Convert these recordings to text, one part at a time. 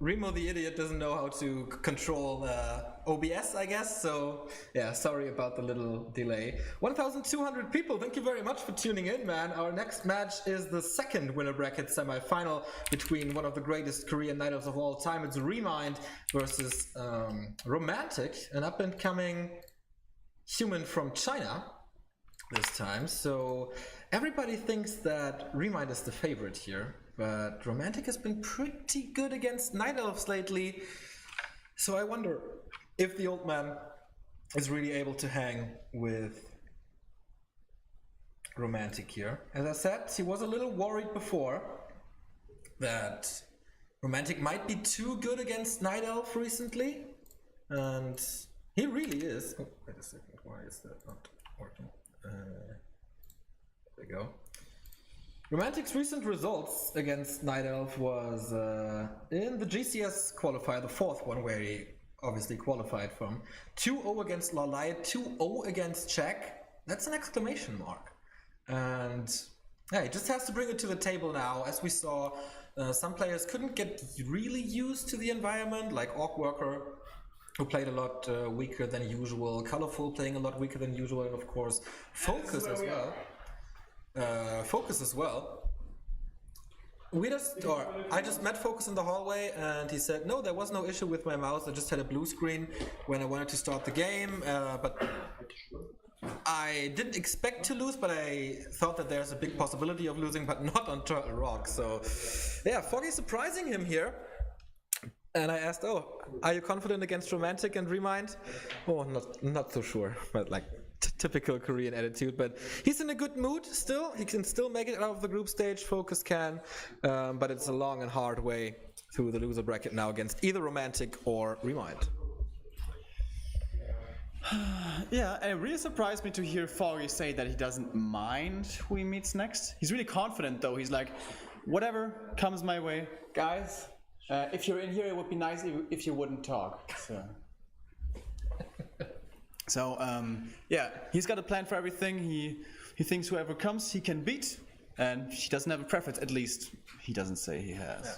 Remo the idiot doesn't know how to control OBS, I guess, so yeah, sorry about the little delay. 1,200 people, thank you very much for tuning in, man. Our next match is the second winner bracket semi-final between one of the greatest Korean night elves of all time. It's ReMinD versus Romantic, an up-and-coming human from China this time. So everybody thinks that ReMinD is the favorite here, but Romantic has been pretty good against night elves lately. So I wonder if the old man is really able to hang with Romantic here. As I said, he was a little worried before that Romantic might be too good against night elf recently, and he really is. Oh, wait a second, why is that not working? There we go. Romantic's recent results against night elf was in the GCS qualifier, the fourth one where he obviously qualified from. 2-0 against Lalai, 2-0 against Czech. That's an exclamation mark. And yeah, he just has to bring it to the table now. As we saw, some players couldn't get really used to the environment, like Orc Worker, who played a lot weaker than usual, Colorful playing a lot weaker than usual, and of course Focus as well. Focus as well. I just met Focus in the hallway and he said, no, there was no issue with my mouse, I just had a blue screen when I wanted to start the game, but I didn't expect to lose, but I thought that there's a big possibility of losing, but not on Turtle Rock. So yeah, Foggy surprising him here. And I asked, oh, are you confident against Romantic and ReMinD? Oh, not so sure, but like typical Korean attitude. But he's in a good mood still. He can still make it out of the group stage. Focus can, but it's a long and hard way through the loser bracket now against either Romantic or ReMinD. Yeah, and it really surprised me to hear Foggy say that he doesn't mind who he meets next. He's really confident though. He's like, whatever comes my way, guys. If you're in here, it would be nice if you wouldn't talk. So yeah, he's got a plan for everything. He thinks whoever comes, he can beat, and he doesn't have a preference. At least he doesn't say he has. Yeah.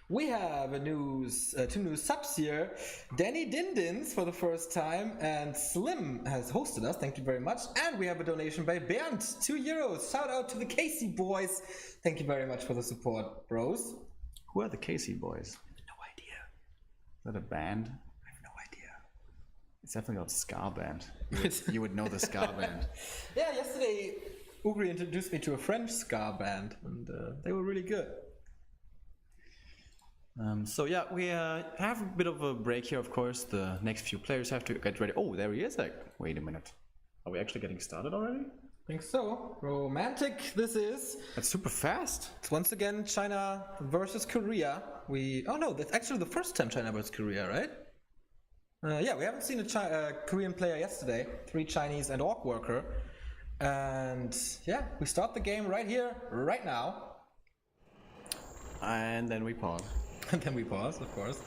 We have two new subs here. Danny Dindins for the first time, and Slim has hosted us. Thank you very much. And we have a donation by Bernd, €2. Shout out to the Casey boys. Thank you very much for the support, bros. Who are the Casey boys? I have no idea. Is that a band? I have no idea. It's definitely not a ska band. You would know the ska band. Yeah, yesterday Ugri introduced me to a French ska band, and they were really good. So yeah, we have a bit of a break here, of course. The next few players have to get ready. Oh, there he is. Like, wait a minute. Are we actually getting started already? I think so. Romantic, this is. That's super fast. It's once again China versus Korea. Oh no, that's actually the first time China versus Korea, right? Yeah, we haven't seen a Korean player yesterday. 3 Chinese and Orc Worker. And yeah, we start the game right here, right now. And then we pause. And then we pause, of course.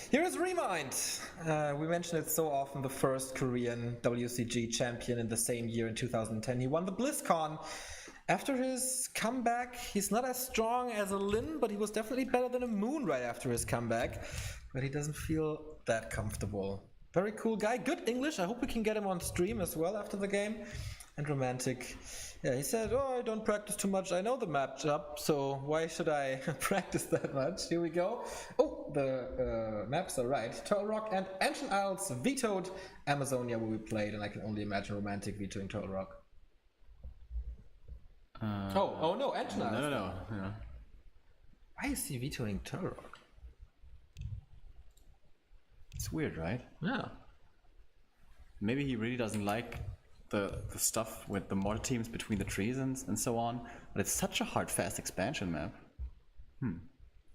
Here is ReMinD. We mentioned it so often, the first Korean WCG champion in the same year in 2010. He won the BlizzCon. After his comeback, he's not as strong as a Lin, but he was definitely better than a Moon right after his comeback. But he doesn't feel that comfortable. Very cool guy, good English. I hope we can get him on stream as well after the game. And Romantic. Yeah, he said, oh, I don't practice too much. I know the matchup, so why should I practice that much? Here we go. Oh, the maps are right. Turtle Rock and Ancient Isles vetoed Amazonia where we played, and I can only imagine Romantic vetoing Turtle Rock. Oh no, Ancient Isles. No. Yeah. Why is he vetoing Turtle Rock? It's weird, right? Yeah. Maybe he really doesn't like the stuff with the mortar teams between the trees and so on, but it's such a hard, fast expansion map.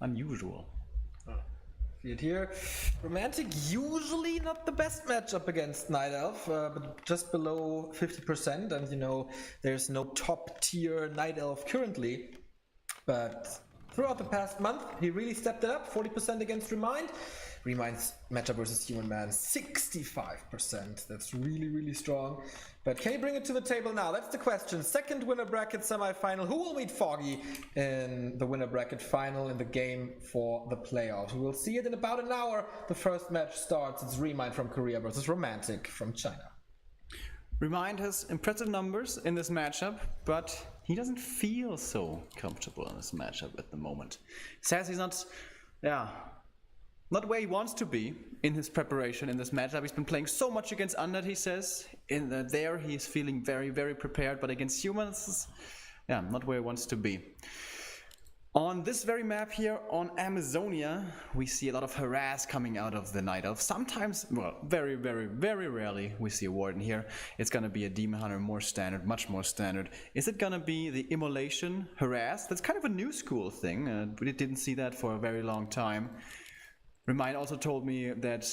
Unusual. See it here. Romantic usually not the best matchup against Night Elf, but just below 50%, and you know there's no top tier Night Elf currently. But throughout the past month, he really stepped it up, 40% against ReMinD. ReMind's matchup versus Human Man, 65%. That's really, really strong. But can he bring it to the table now? That's the question. Second winner bracket semi-final. Who will meet Foggy in the winner bracket final in the game for the playoffs? We will see it in about an hour. The first match starts. It's ReMind from Korea versus Romantic from China. ReMind has impressive numbers in this matchup, but he doesn't feel so comfortable in this matchup at the moment. Says he's not where he wants to be in his preparation in this matchup. He's been playing so much against Undead, he says. There he's feeling very, very prepared, but against humans, not where he wants to be. On this very map here on Amazonia, we see a lot of harass coming out of the Night Elf. Sometimes, well, very, very, very rarely we see a Warden here. It's gonna be a Demon Hunter, more standard, much more standard. Is it gonna be the Immolation harass? That's kind of a new school thing. We didn't see that for a very long time. ReMind also told me that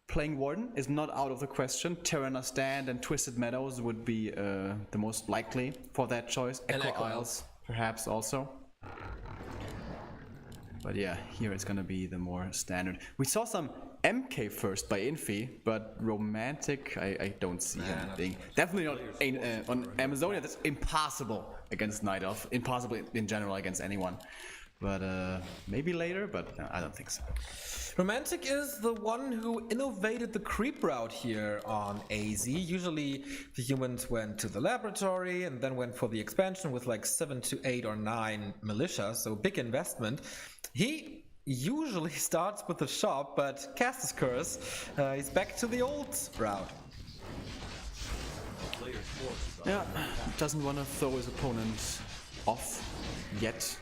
playing Warden is not out of the question. Terrana Stand and Twisted Meadows would be the most likely for that choice. Echo Isles, perhaps also. But yeah, here it's gonna be the more standard. We saw some MK first by Infi, but Romantic, I don't see him being. Definitely not on Amazonia. That's impossible against Night Elf. Impossible in general against anyone. But maybe later, but no, I don't think so. Romantic is the one who innovated the creep route here on AZ. Usually the humans went to the laboratory and then went for the expansion with like 7 to 8 or 9 militia, so big investment. He usually starts with the shop, but Castus Curse, he's back to the old route. Yeah, doesn't want to throw his opponent off yet.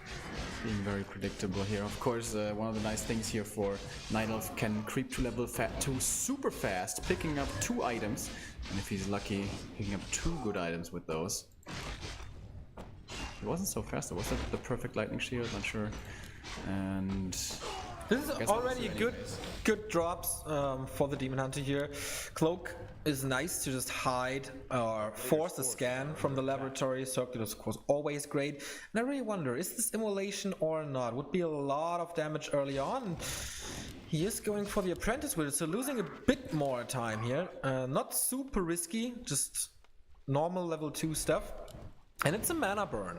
Being very predictable here. Of course, one of the nice things here for Night Elf can creep to level 2 super fast, picking up 2 items, and if he's lucky, picking up 2 good items with those. It wasn't so fast, though. Was that the perfect lightning shield? Not sure. And this is already good drops for the Demon Hunter here. Cloak is nice to just hide or force a scan from the laboratory. Circular is of course always great. And I really wonder, is this immolation or not? Would be a lot of damage early on. He is going for the apprentice with it, so losing a bit more time here. Not super risky, just normal level 2 stuff. And it's a mana burn.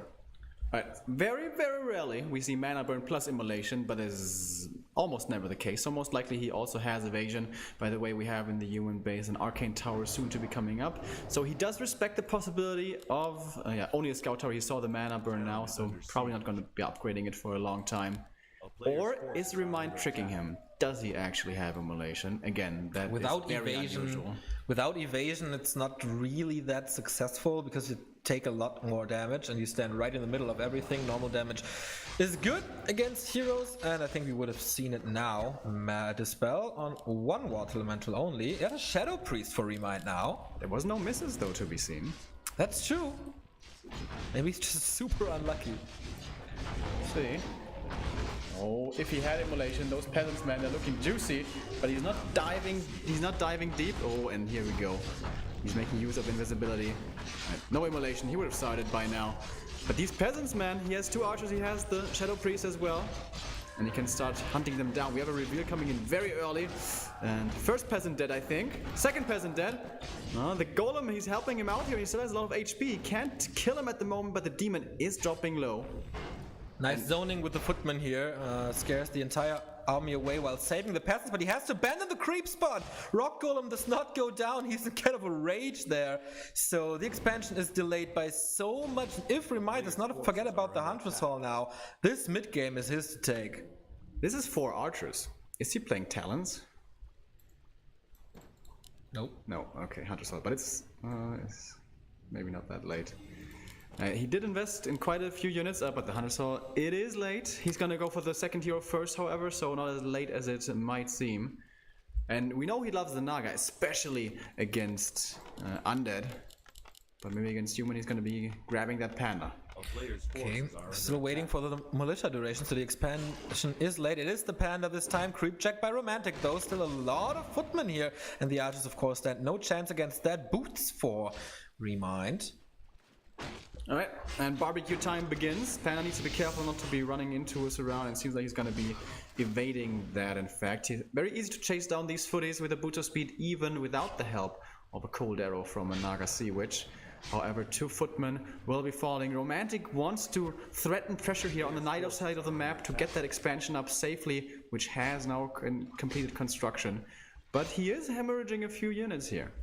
Right. Very, very rarely we see mana burn plus immolation, but is almost never the case. So most likely he also has evasion. By the way, we have in the human base an arcane tower soon to be coming up. So he does respect the possibility of only a scout tower. He saw the mana burn now, so probably not going to be upgrading it for a long time. Or is ReMind tricking him? Does he actually have immolation? Again, that without is very evasion, unusual. Without evasion, it's not really that successful because you take a lot more damage and you stand right in the middle of everything. Normal damage is good against heroes, and I think we would have seen it now. Dispel on 1 Water Elemental only. Yeah, a Shadow Priest for ReMind now. There was no misses though to be seen. That's true. Maybe he's just super unlucky. See. Oh, if he had immolation, those peasants, man, they're looking juicy, but he's not diving deep. Oh, and here we go. He's making use of invisibility. Right. No immolation, he would have started by now. But these peasants, man, he has 2 archers, he has the Shadow Priest as well. And he can start hunting them down. We have a reveal coming in very early. And first peasant dead, I think. Second peasant dead. The golem, he's helping him out here. He still has a lot of HP. He can't kill him at the moment, but the demon is dropping low. Nice zoning with the footman here, scares the entire army away while saving the peasants, but he has to abandon the creep spot. Rock Golem does not go down, he's in kind of a rage there. So the expansion is delayed by so much. If ReMind does not forget about the Huntress Hall now, this mid game is his to take. This is 4 archers. Is he playing Talons? Nope. No, okay, Huntress Hall, but it's maybe not that late. He did invest in quite a few units, but the Hunter Soul, it is late. He's gonna go for the second hero first, however, so not as late as it might seem. And we know he loves the Naga, especially against Undead. But maybe against Human he's gonna be grabbing that Panda. Okay, still waiting for the militia duration, so the expansion is late. It is the Panda this time. Creep check by Romantic though, still a lot of footmen here. And the archers of course stand no chance against that. Boots for ReMind. Alright, and barbecue time begins. Panda needs to be careful not to be running into us around, and seems like he's gonna be evading that in fact. Very easy to chase down these footies with a boost of speed even without the help of a cold arrow from a Naga Sea Witch. However, 2 footmen will be falling. Romantic wants to threaten pressure here on the Night Elf side of the map to get that expansion up safely, which has now completed construction. But he is hemorrhaging a few units here.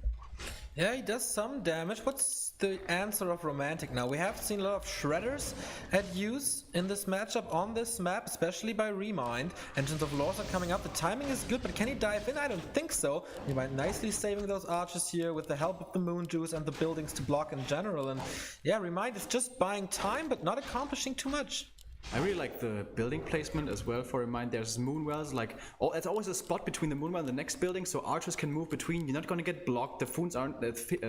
Yeah, he does some damage. What's the answer of Romantic now? We have seen a lot of Shredders at use in this matchup on this map, especially by ReMinD. Engines of Laws are coming up. The timing is good, but can he dive in? I don't think so. ReMinD nicely saving those archers here with the help of the Moon Juice and the buildings to block in general. And yeah, ReMinD is just buying time, but not accomplishing too much. I really like the building placement as well. For ReMinD, there's moonwells, like, oh, it's always a spot between the moonwell and the next building, so archers can move between. You're not going to get blocked. The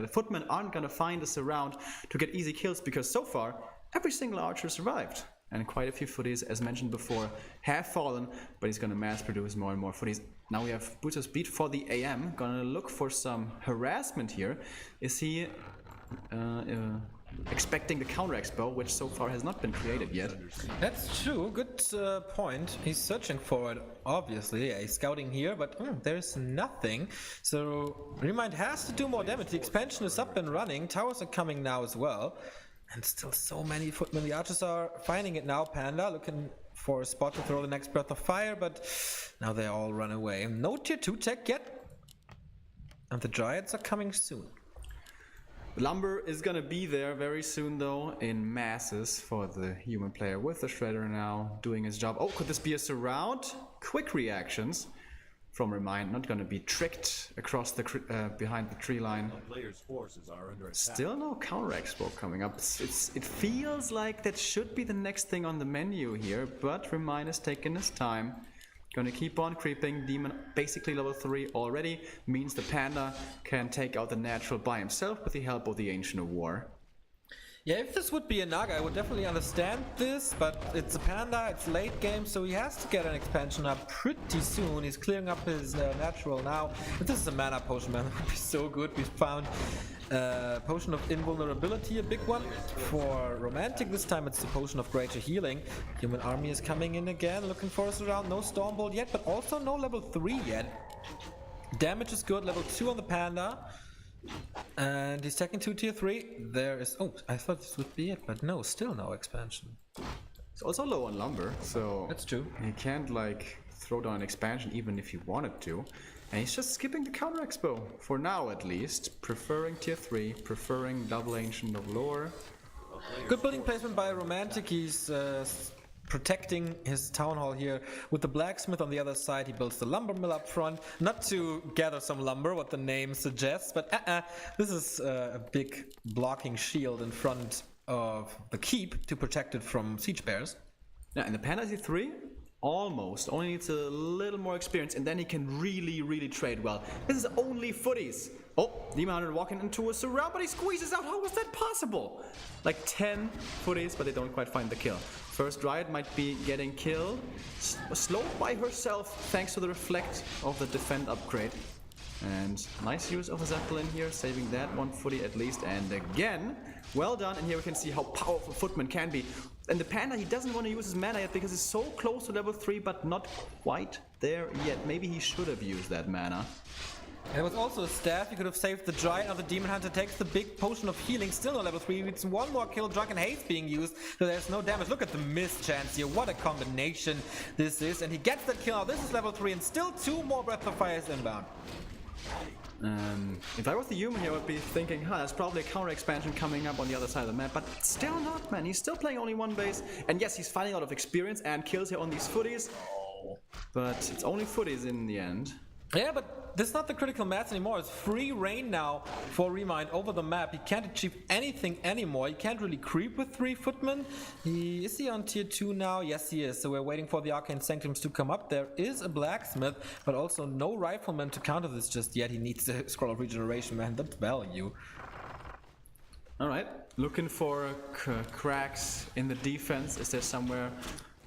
footmen aren't going to find us around to get easy kills, because so far every single archer survived, and quite a few footies, as mentioned before, have fallen. But he's going to mass produce more and more footies. Now we have boost of speed for the AM. Gonna look for some harassment here. Is he expecting the counter expo, which so far has not been created yet? That's true, good point. He's searching for it, obviously. Yeah, he's scouting here, but there's nothing. So ReMinD has to do more damage. The expansion is up and running. Towers are coming now as well. And still so many footmen. The archers are finding it now. Panda looking for a spot to throw the next breath of fire, but now they all run away. No tier 2 tech yet. And the Dryads are coming soon. Lumber is gonna be there very soon though, in masses for the human player, with the Shredder now doing his job. Oh, could this be a surround? Quick reactions from ReMinD, not gonna be tricked across the behind the tree line. Still no counter expo coming up. It feels like that should be the next thing on the menu here, but ReMinD is taking his time. Gonna keep on creeping. Demon basically level 3 already, means the Panda can take out the natural by himself with the help of the Ancient of War. Yeah, if this would be a Naga, I would definitely understand this, but it's a Panda, it's late game, so he has to get an expansion up pretty soon. He's clearing up his natural now. If this is a mana potion, man, that would be so good. We found Potion of Invulnerability, a big one. For Romantic, this time it's the Potion of Greater Healing. Human Army is coming in again, looking for us around. No Stormbolt yet, but also no level 3 yet. Damage is good, level 2 on the Panda. And he's taking 2 tier 3. There is... oh, I thought this would be it, but no, still no expansion. It's also low on lumber, so... that's true. He can't, like, throw down an expansion even if he wanted to. And he's just skipping the counter expo, for now at least. Preferring tier 3, preferring double Ancient of Lore. Good building placement by Romantic. He's protecting his town hall here with the blacksmith on the other side. He builds the lumber mill up front, not to gather some lumber, what the name suggests, but this is a big blocking shield in front of the keep to protect it from siege bears. Yeah, and the Panda tier 3 almost only needs a little more experience, and then he can really trade well. This is only footies. Oh, Demon Hunter walking into a surround, but he squeezes out. How was that possible? Like 10 footies, but they don't quite find the kill. First Dryad might be getting killed, slowed by herself thanks to the reflect of the defend upgrade. And nice use of a Zeppelin here, saving that one footy at least. And again, well done. And here we can see how powerful Footman can be. And the Panda, he doesn't want to use his mana yet because he's so close to level 3, but not quite there yet. Maybe he should have used that mana. There was also a staff. You could have saved the Dryad. Now the Demon Hunter takes the big potion of healing. Still no level 3. It's one more kill. Drunken Haste being used. So there's no damage. Look at the miss chance here. What a combination this is. And he gets that kill. Now this is level 3 and still 2 more Breath of Fires inbound. If I was the human here, I would be thinking, there's probably a counter expansion coming up on the other side of the map, but still not, man. He's still playing only one base, and yes, he's finding a lot of experience and kills here on these footies, but it's only footies in the end. Yeah, but this is not the critical mass anymore. It's free reign now for ReMinD over the map. He can't achieve anything anymore. He can't really creep with 3 footmen. Is he on tier 2 now? Yes, he is. So we're waiting for the Arcane Sanctums to come up. There is a blacksmith, but also no rifleman to counter this just yet. He needs the Scroll of Regeneration, man. That's value. Alright, looking for cracks in the defense. Is there somewhere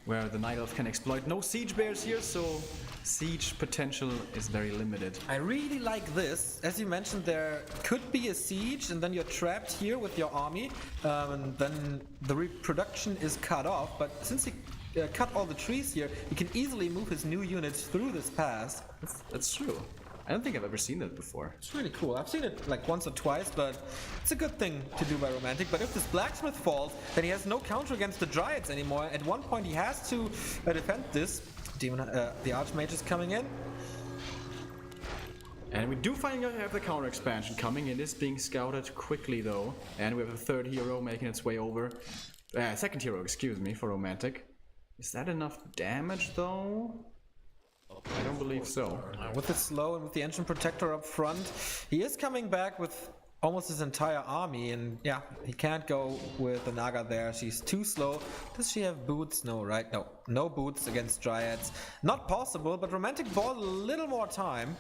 where the Night Elf can exploit. No siege bears here, so siege potential is very limited. I really like this. As you mentioned, there could be a siege and then you're trapped here with your army, and then the reproduction is cut off, but since he cut all the trees here, he can easily move his new units through this pass. That's true. I don't think I've ever seen that before. It's really cool. I've seen it like once or twice, but it's a good thing to do by Romantic. But if this blacksmith falls, then he has no counter against the dryads anymore. At one point he has to defend this. The archmage is coming in. And we do finally have the counter expansion coming. It is being scouted quickly though. And we have a third hero making its way over. Second hero, excuse me, for Romantic. Is that enough damage though? I don't believe so. With the slow and with the engine protector up front, he is coming back with almost his entire army, and yeah, he can't go with the Naga there. She's too slow. Does she have boots? No, right? No boots against dryads. Not possible, but Romantic bought a little more time.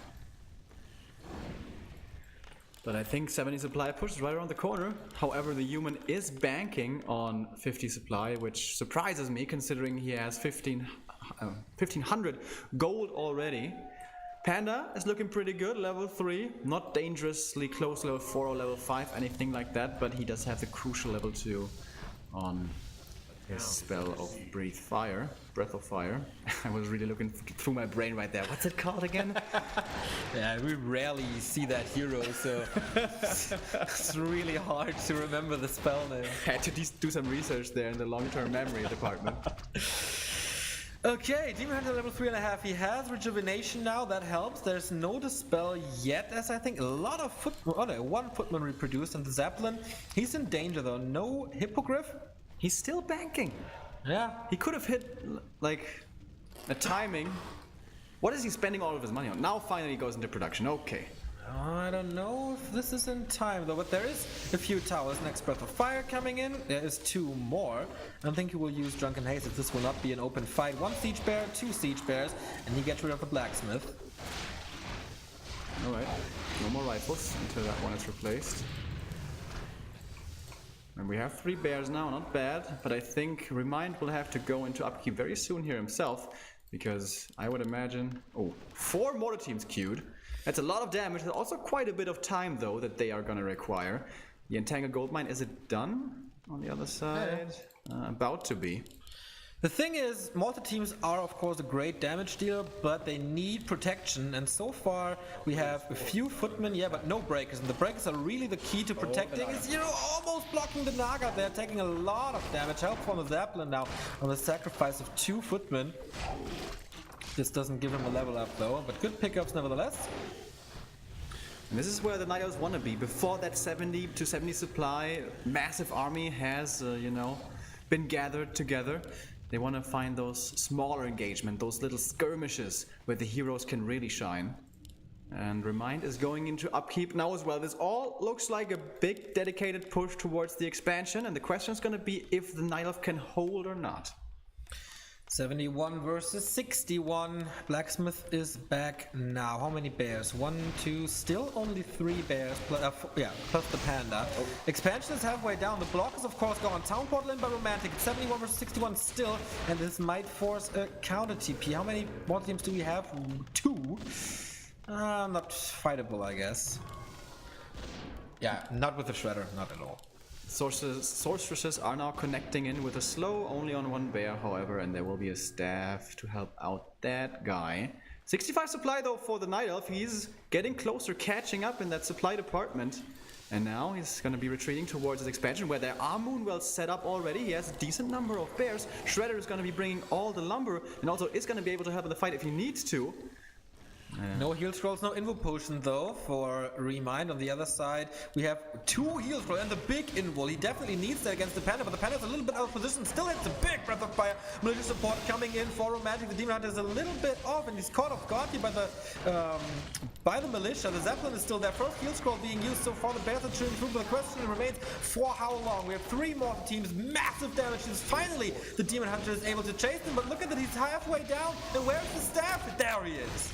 But I think 70 supply pushes right around the corner. However, the human is banking on 50 supply, which surprises me considering he has 1500 gold already. Panda is looking pretty good, level 3. Not dangerously close level 4 or level 5, anything like that, but he does have the crucial level 2 on his spell of Breath of Fire. I was really looking through my brain right there. What's it called again? Yeah, we rarely see that hero, so it's really hard to remember the spell name. I had to do some research there in the long-term memory department. Okay, Demon Hunter level 3.5. He has rejuvenation now, that helps. There's no dispel yet, as I think a lot of one footman reproduced, and the Zeppelin, he's in danger though. No Hippogriff. He's still banking. Yeah. He could have hit, like, a timing. What is he spending all of his money on? Now finally he goes into production. Okay. I don't know if this is in time though, but there is a few towers. Next Breath of Fire coming in. There is 2 more. I don't think he will use Drunken Haste if this will not be an open fight. 1 siege bear, 2 siege bears, and he gets rid of the blacksmith. Alright, no more rifles until that one is replaced. And we have 3 bears now, not bad, but I think ReMinD will have to go into upkeep very soon here himself, because I would imagine... Oh, 4 mortar teams queued. That's a lot of damage. There's also quite a bit of time, though, that they are going to require. The Entangled Gold Mine, is it done on the other side? Yeah. About to be. The thing is, mortar teams are of course a great damage dealer, but they need protection, and so far we have a few footmen, yeah, but no breakers, and the breakers are really the key to protecting. Is Zero almost blocking the Naga? They're taking a lot of damage. Help from the Zeppelin now on the sacrifice of 2 footmen. This doesn't give him a level up though, but good pickups nevertheless. And this is where the Night Elves want to be. Before that 70 to 70 supply massive army has, been gathered together. They want to find those smaller engagement, those little skirmishes where the heroes can really shine. And ReMinD is going into upkeep now as well. This all looks like a big dedicated push towards the expansion, and the question is going to be if the Night Elf can hold or not. 71 versus 61. Blacksmith is back now. How many bears? 1, 2, still only 3 bears. Plus the panda. Oh. Expansion is halfway down. The block is of course gone. Town portal in by Romantic. It's 71 versus 61 still, and this might force a counter TP. How many more teams do we have? 2. Not fightable, I guess. Yeah, not with the shredder, not at all. Sorceresses are now connecting in with a slow, only on 1 bear, however, and there will be a staff to help out that guy. 65 supply though for the Night Elf. He's getting closer, catching up in that supply department. And now he's going to be retreating towards his expansion where there are moonwells set up already. He has a decent number of bears. Shredder is going to be bringing all the lumber and also is going to be able to help in the fight if he needs to. No heal scrolls, no invo potion though for ReMinD. On the other side we have 2 heal scrolls and the big invul. He definitely needs that against the panda, but the panda is a little bit out of position. Still hits a big Breath of Fire. Militia support coming in for Romantic. The Demon Hunter is a little bit off and he's caught off guard here by the militia. The Zeppelin is still there. First heal scroll being used so far. The bears are chewing through, but the question remains for how long. We have 3 more teams, massive damage. Finally the Demon Hunter is able to chase them, but look at that, he's halfway down. And where's the staff? There he is.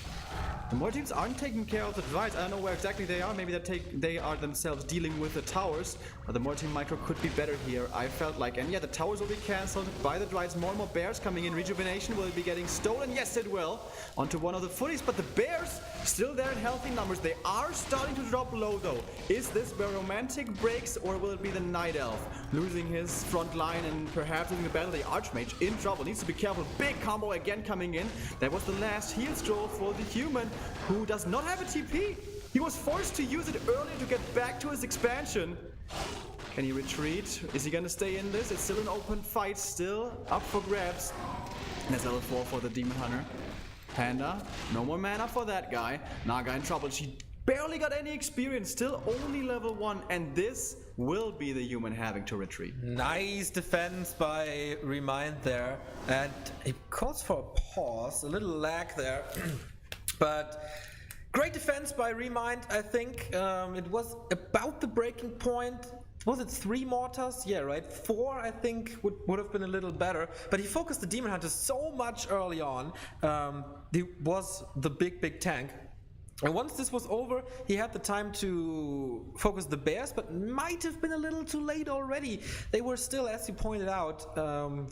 The more teams aren't taking care of the Dryades. I don't know where exactly they are. Maybe they are themselves dealing with the towers. But the more team micro could be better here, I felt like. And yeah, the towers will be cancelled by the Dryades. More and more bears coming in. Rejuvenation will be getting stolen. Yes, it will. Onto one of the footies. But the bears still there in healthy numbers. They are starting to drop low though. Is this where Romantic breaks, or will it be the Night Elf losing his front line and perhaps losing the battle? The Archmage in trouble. Needs to be careful. Big combo again coming in. That was the last heal stroll for the human, who does not have a TP. He was forced to use it earlier to get back to his expansion. Can he retreat? Is he gonna stay in this? It's still an open fight, still up for grabs. And that's level 4 for the Demon Hunter. Panda, no more mana for that guy. Naga in trouble. She barely got any experience, still only level 1, and this will be the human having to retreat. Nice defense by ReMinD there, and it calls for a pause, a little lag there, but great defense by ReMinD. I think it was about the breaking point. Was it 3 mortars? Yeah, right. 4, I think, would have been a little better. But he focused the Demon Hunter so much early on. He was the big tank. And once this was over, he had the time to focus the bears, but might have been a little too late already. They were still, as you pointed out,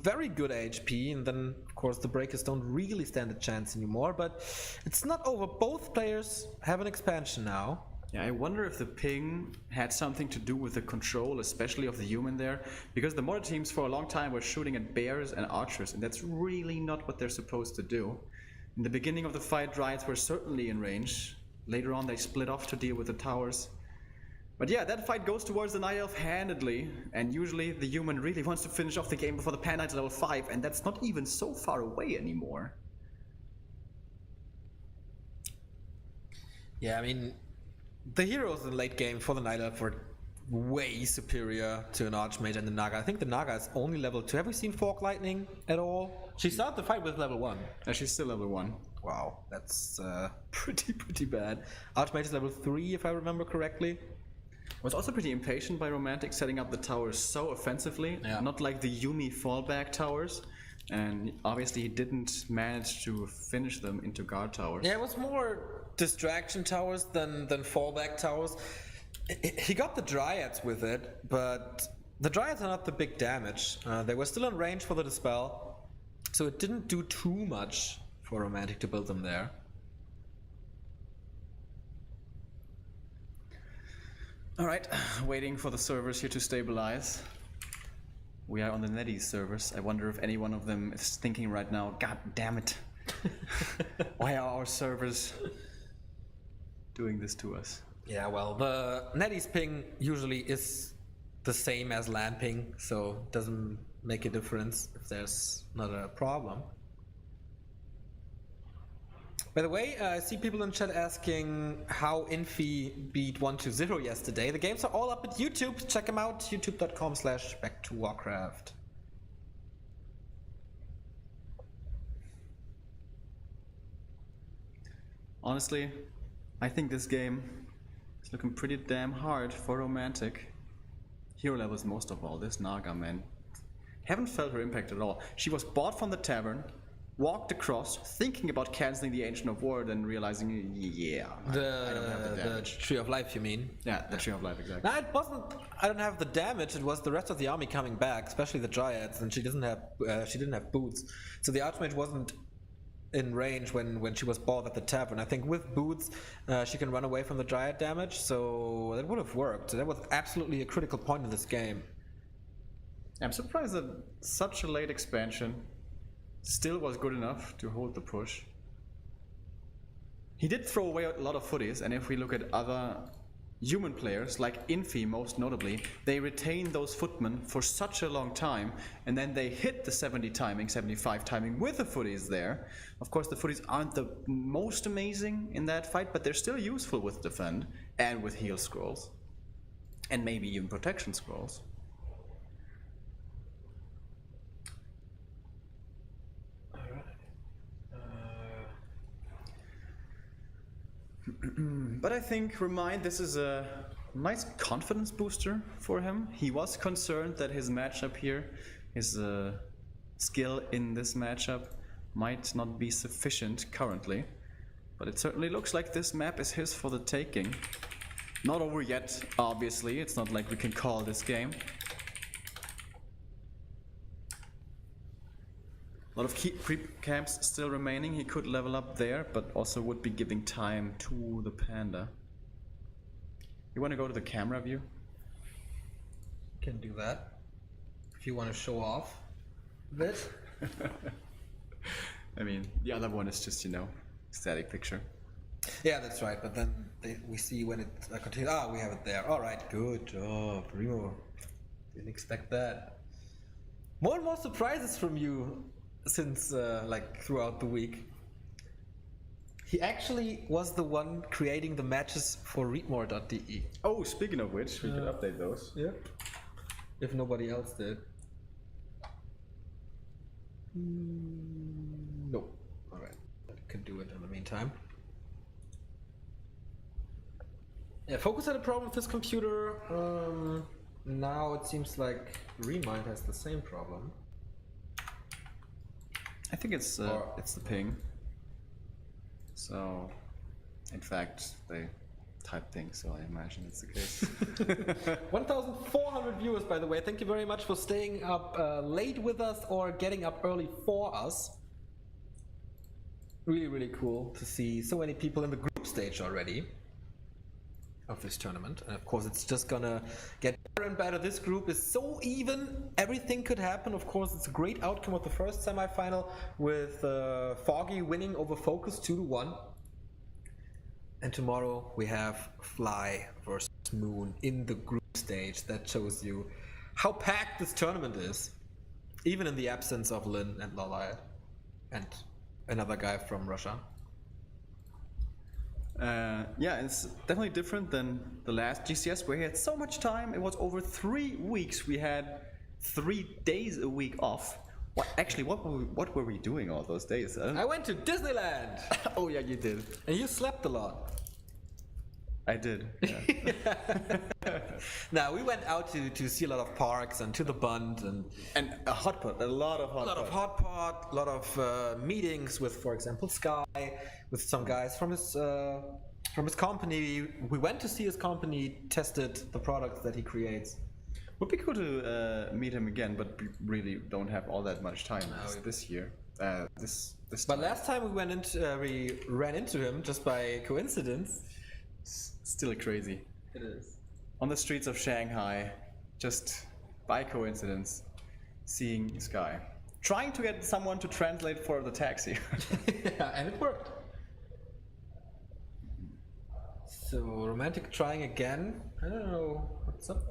very good HP, and then of course the breakers don't really stand a chance anymore, but it's not over. Both players have an expansion now. Yeah, I wonder if the ping had something to do with the control, especially of the human there, because the Mortar teams for a long time were shooting at bears and archers, and that's really not what they're supposed to do. In the beginning of the fight, Dryads were certainly in range. Later on, they split off to deal with the towers. But yeah, that fight goes towards the Night Elf handedly, and usually the human really wants to finish off the game before the Pan Knight's level 5, and that's not even so far away anymore. Yeah, I mean, the heroes in the late game for the Night Elf were way superior to an Archmage and the Naga. I think the Naga is only level 2. Have we seen Fork Lightning at all? She started the fight with level 1. Yeah, she's still level 1. Wow, that's pretty bad. Archmage is level 3 if I remember correctly. Was also pretty impatient by Romantic, setting up the towers so offensively, not like the Yumi fallback towers. And obviously he didn't manage to finish them into guard towers. Yeah, it was more distraction towers than fallback towers. He got the Dryads with it, but the Dryads are not the big damage. They were still in range for the Dispel, so it didn't do too much for Romantic to build them there. Alright, waiting for the servers here to stabilize. We are on the NetEase servers. I wonder if any one of them is thinking right now, God damn it. Why are our servers doing this to us? Yeah, well, the NetEase ping usually is the same as LAN ping, so it doesn't make a difference if there's not a problem. By the way, I see people in chat asking how Infi beat 1-0 yesterday. The games are all up at YouTube. Check them out, youtube.com/backtowarcraft. Honestly, I think this game is looking pretty damn hard for Romantic. Hero levels most of all. This Naga, man. Haven't felt her impact at all. She was bought from the tavern, walked across, thinking about cancelling the Ancient of War, then realizing, yeah, I don't have the damage. The Tree of Life, you mean? Yeah, the Tree of Life, exactly. No, it wasn't. I don't have the damage. It was the rest of the army coming back, especially the Dryads, and she didn't have boots, so the Archmage wasn't in range when she was bought at the tavern. I think with boots, she can run away from the Dryad damage, so that would have worked. That was absolutely a critical point in this game. I'm surprised that such a late expansion still was good enough to hold the push. He did throw away a lot of footies, and if we look at other human players, like Infi most notably, they retain those footmen for such a long time, and then they hit the 70 timing, 75 timing with the footies there. Of course, the footies aren't the most amazing in that fight, but they're still useful with defend and with heal scrolls, and maybe even protection scrolls. But I think ReMinD, this is a nice confidence booster for him. He was concerned that his matchup here, his skill in this matchup might not be sufficient currently. But it certainly looks like this map is his for the taking. Not over yet, obviously. It's not like we can call this game. A lot of key creep camps still remaining. He could level up there, but also would be giving time to the Panda. You want to go to the camera view? Can do that. If you want to show off a bit. I mean, the other one is just, you know, static picture. Yeah, that's right. But then we see when it continues. Ah, we have it there. All right, good job, Remo. Didn't expect that. More and more surprises from you since like throughout the week. He actually was the one creating the matches for readmore.de. Oh, speaking of which, we could update those. Yep. If nobody else did. No. Alright. I can do it in the meantime. Yeah, Focus had a problem with his computer. Now it seems like ReMinD has the same problem. I think it's the ping. So, in fact, they type things, so I imagine it's the case. 1,400 viewers, by the way. Thank you very much for staying up late with us or getting up early for us. Really, really cool to see so many people in the group stage already of this tournament. And of course, it's just gonna get better and better. This group is so even. Everything could happen. Of course, it's a great outcome of the first semifinal with Foggy winning over Focus 2-1. And tomorrow we have Fly versus Moon in the group stage. That shows you how packed this tournament is, even in the absence of Lin and Lolliot and another guy from Russia. Yeah, it's definitely different than the last GCS where he had so much time. It was over 3 weeks. We had 3 days a week off. What were we doing all those days? I went to Disneyland! Oh yeah, you did. And you slept a lot. I did, yeah. Now, we went out to see a lot of parks and to the Bund And a hot pot, a lot of hot pot. A lot of hot pot, a lot of meetings with, for example, Sky, with some guys from his company. We went to see his company, tested the products that he creates. Would be cool to meet him again, but we really don't have all that much time this year. This But last time we ran into him just by coincidence. Still crazy. It is. On the streets of Shanghai, just by coincidence, seeing Sky. Trying to get someone to translate for the taxi. Yeah, and it worked. So, Romantic trying again. I don't know what's up.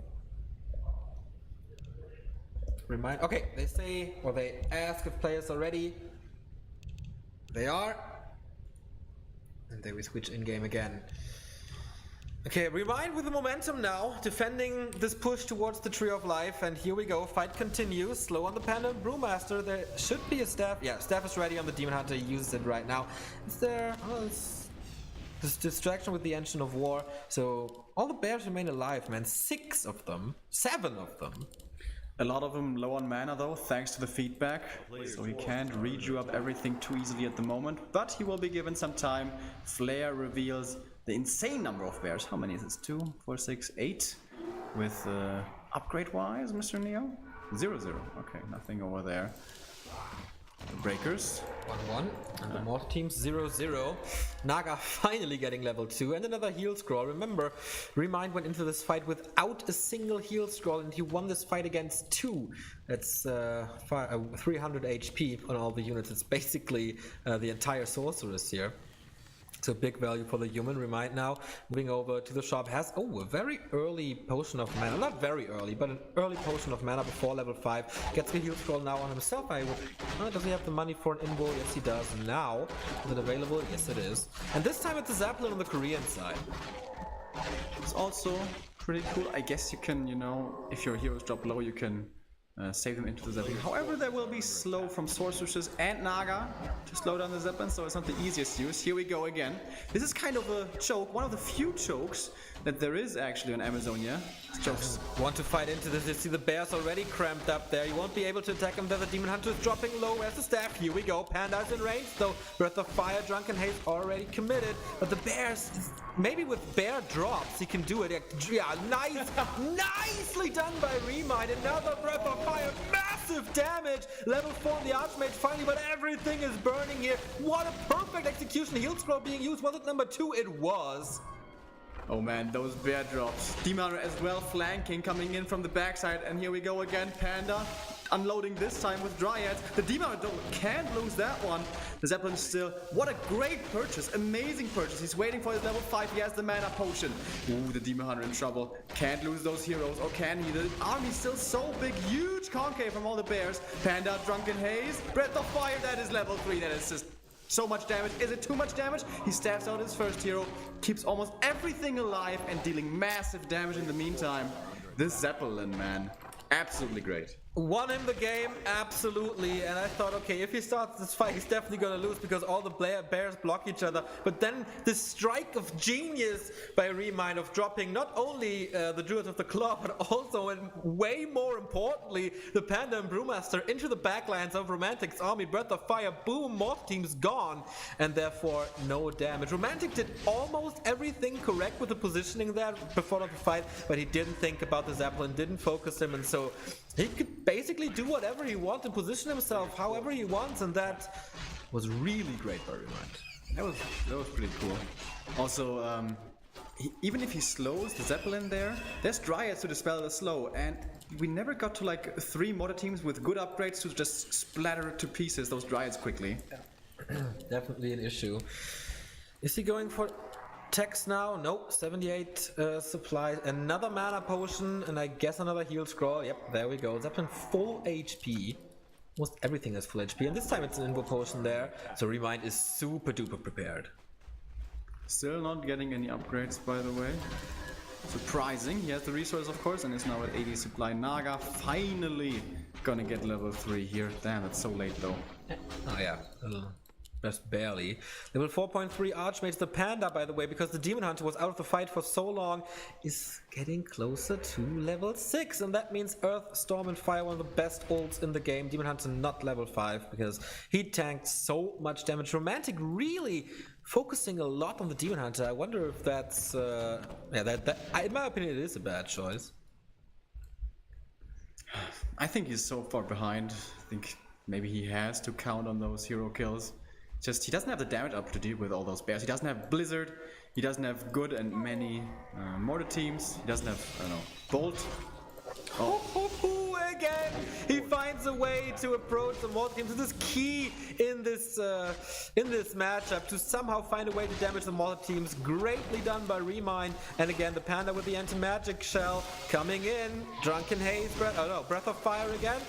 ReMinD. Okay, they say, or they ask if players are ready. They are. And then we switch in-game again. Okay, ReMinD with the momentum now, defending this push towards the Tree of Life, and here we go, fight continues, slow on the Panda and Brewmaster, there should be a staff, yeah, staff is ready on the Demon Hunter, he uses it right now. Is there, this distraction with the Engine of War, so all the bears remain alive, man, 6 of them, 7 of them. A lot of them low on mana though, thanks to the feedback, so he can't redo up everything too easily at the moment, but he will be given some time. Flare reveals the insane number of bears. How many is this? 2, 4, 6, 8? With upgrade-wise, Mr. Neo? 0, 0. Okay, nothing over there. The Breakers. 1-1. And the mortar teams 0-0. Naga finally getting level 2 and another heal scroll. Remember, ReMinD went into this fight without a single heal scroll and he won this fight against 2. That's 300 HP on all the units. It's basically the entire sorceress here. So big value for the human. ReMinD now moving over to the shop has a very early potion of mana, not very early, but an early potion of mana before level 5. Gets the heal scroll now on himself. Does he have the money for an invo? Yes, he does. Now is it available? Yes, it is. And this time it's a Zeppelin on the Korean side. It's also pretty cool. I guess you can, you know, if your heroes drop low, you can save them into the Zeppelin. However, there will be slow from Sorceresses and Naga to slow down the Zeppelin, so it's not the easiest use. Here we go again. This is kind of a choke, one of the few chokes that there is actually on Amazonia. Chokes. Want to fight into this, you see the bears already cramped up there. You won't be able to attack him there. The Demon Hunter is dropping low. Where's the staff? Here we go. Panda's in range, though. Breath of Fire, Drunken Haze already committed. But the bears, maybe with bear drops, he can do it. Yeah, nice. Nicely done by ReMinD. Another Breath of Fire. Massive damage. Level 4 on the Archmage finally, but everything is burning here. What a perfect execution. Heal Scroll being used. Was it number 2? It was. Oh man, those bear drops. Demon Hunter as well flanking, coming in from the backside, and here we go again. Panda unloading this time with Dryads. The Demon Hunter can't lose that one. The Zeppelin still. What a great purchase, amazing purchase. He's waiting for his level 5. He has the mana potion. Ooh, the Demon Hunter in trouble. Can't lose those heroes, or can he? The army's still so big, huge concave from all the bears. Panda, Drunken Haze, Breath of Fire. That is level 3. That is just so much damage. Is it too much damage? He stabs out his first hero, keeps almost everything alive, and dealing massive damage in the meantime. This Zeppelin, man, absolutely great. Won him the game, absolutely, and I thought, okay, if he starts this fight, he's definitely gonna lose because all the bears block each other. But then the strike of genius by ReMinD of dropping not only the Druid of the Claw, but also, and way more importantly, the Panda and Brewmaster into the backlines of Romantic's army. Breath of Fire, boom, Morph Team's gone, and therefore no damage. Romantic did almost everything correct with the positioning there before the fight, but he didn't think about the Zeppelin, didn't focus him, and so he could basically do whatever he wants and position himself however he wants, and that was really great by ReMinD. That was pretty cool. Also, even if he slows the Zeppelin there, there's Dryads to dispel the slow, and we never got to like 3 mortar teams with good upgrades to just splatter to pieces those Dryads quickly. Definitely an issue. Is he going for text now? Nope, 78 supplies, another mana potion, and I guess another heal scroll. Yep, there we go. Zeppelin full HP. Almost everything is full HP, and this time it's an invo potion there, so ReMinD is super duper prepared. Still not getting any upgrades, by the way. Surprising. He has the resource, of course, and is now at 80 supply. Naga finally gonna get level 3 here. Damn, it's so late though. Oh yeah. Just barely. Level 4.3 Archmage, the Panda, by the way, because the Demon Hunter was out of the fight for so long, is getting closer to level 6. And that means Earth, Storm, and Fire, one of the best ults in the game. Demon Hunter not level 5 because he tanked so much damage. Romantic really focusing a lot on the Demon Hunter. I wonder if that's... in my opinion, it is a bad choice. I think he's so far behind. I think maybe he has to count on those hero kills. Just, he doesn't have the damage up to deal with all those bears. He doesn't have Blizzard. He doesn't have good and many mortar teams. He doesn't have, I don't know, Bolt. Oh. Again, he finds a way to approach the mortar teams. This is key in this matchup, to somehow find a way to damage the mortar teams. Greatly done by ReMinD. And again, the Panda with the anti-magic shell coming in. Drunken Haze, Breath of Fire again.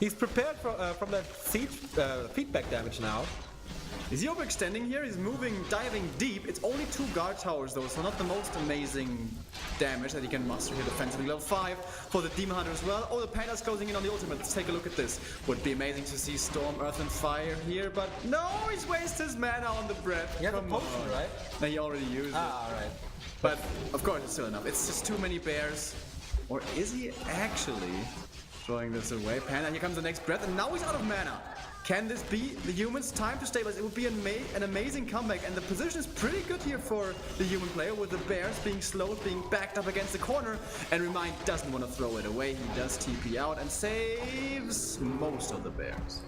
He's prepared from that siege feedback damage now. Is he overextending here? He's moving, diving deep. It's only 2 guard towers though, so not the most amazing damage that he can muster here defensively. Level 5 for the Demon Hunter as well. Oh, the Panda's closing in on the ultimate. Let's take a look at this. Would be amazing to see Storm, Earth, and Fire here, but no, he's wasted his mana on the breath. He has a potion, right? No, he already used it. Alright. But of course, it's still enough. It's just too many bears. Or is he actually throwing this away? Panda, here comes the next breath, and now he's out of mana. Can this be the humans' time to stabilize? It would be an amazing comeback, and the position is pretty good here for the human player, with the bears being slowed, being backed up against the corner, and ReMinD doesn't want to throw it away. He does TP out and saves most of the bears.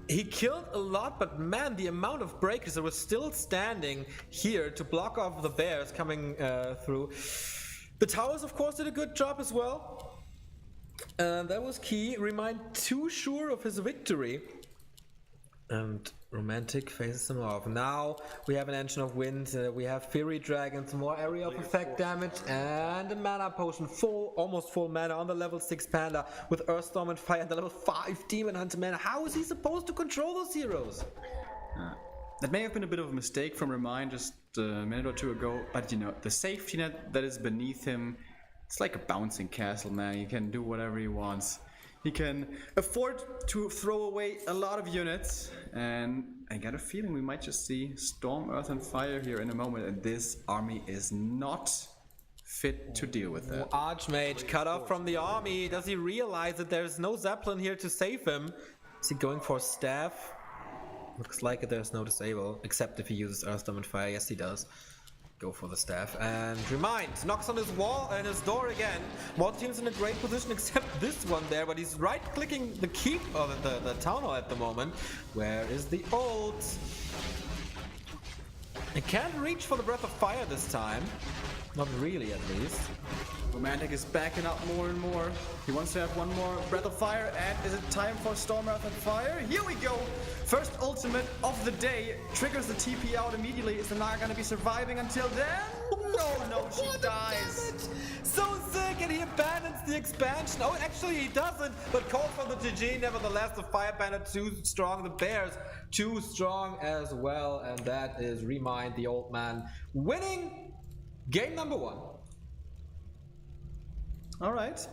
He killed a lot, but man, the amount of breakers that were still standing here to block off the bears coming through. The towers, of course, did a good job as well. That was key. ReMinD too sure of his victory. And Romantic faces him off. Now we have an Engine of Wind, we have Fury Dragons, more area of effect damage, and a mana potion, almost full mana on the level 6 Panda with Earthstorm and Fire and the level 5 Demon Hunter mana. How is he supposed to control those heroes? That may have been a bit of a mistake from ReMinD just a minute or two ago, but you know, the safety net that is beneath him It's like a bouncing castle, man. He can do whatever he wants. He can afford to throw away a lot of units, and I got a feeling we might just see Storm, Earth, and Fire here in a moment, and this army is not fit to deal with that. Archmage cut off from the army. Does he realize that there's no Zeppelin here to save him? Is he going for staff? Looks like there's no disable, except if he uses Earthstorm and Fire. Yes, he does. Go for the staff. And ReMinD knocks on his wall and his door again. More teams in a great position except this one there, but he's right-clicking the keep of the town hall at the moment. Where is the ult? He can't reach for the Breath of Fire this time. Not really, at least. Romantic is backing up more and more. He wants to have one more Breath of Fire, and is it time for Storm, Earth, and Fire? Here we go! First ultimate of the day, triggers the TP out immediately. Is the Naga gonna be surviving until then? No, she dies. So sick, and he abandons the expansion. Oh, actually he doesn't, but calls for the GG. Nevertheless, the Fire Bandit too strong, the Bears too strong as well, and that is ReMinD, the old man, winning game number 1. Alright.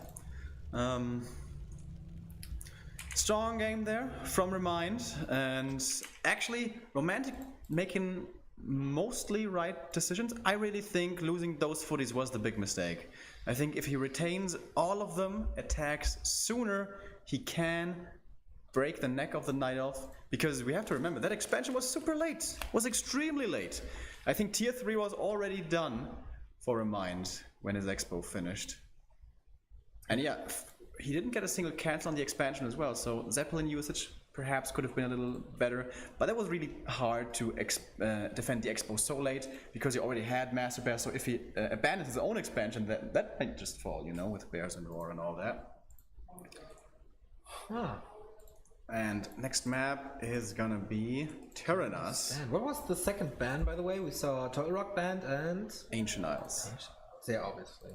Strong game there from ReMinD, and actually Romantic making mostly right decisions. I really think losing those footies was the big mistake. I think if he retains all of them, attacks sooner, he can break the neck of the Night Elf, because we have to remember that expansion was super late, was extremely late. I think tier 3 was already done for ReMinD when his expo finished. And yeah, he didn't get a single cancel on the expansion as well, so Zeppelin usage perhaps could have been a little better, but that was really hard to defend the expo so late, because he already had Master Bear, so if he abandoned his own expansion, that might just fall, you know, with Bears and Roar and all that. Huh. And next map is gonna be Tyrannos. And what was the second band, by the way? We saw Turtle Rock Band and Ancient Isles. Yeah, obviously.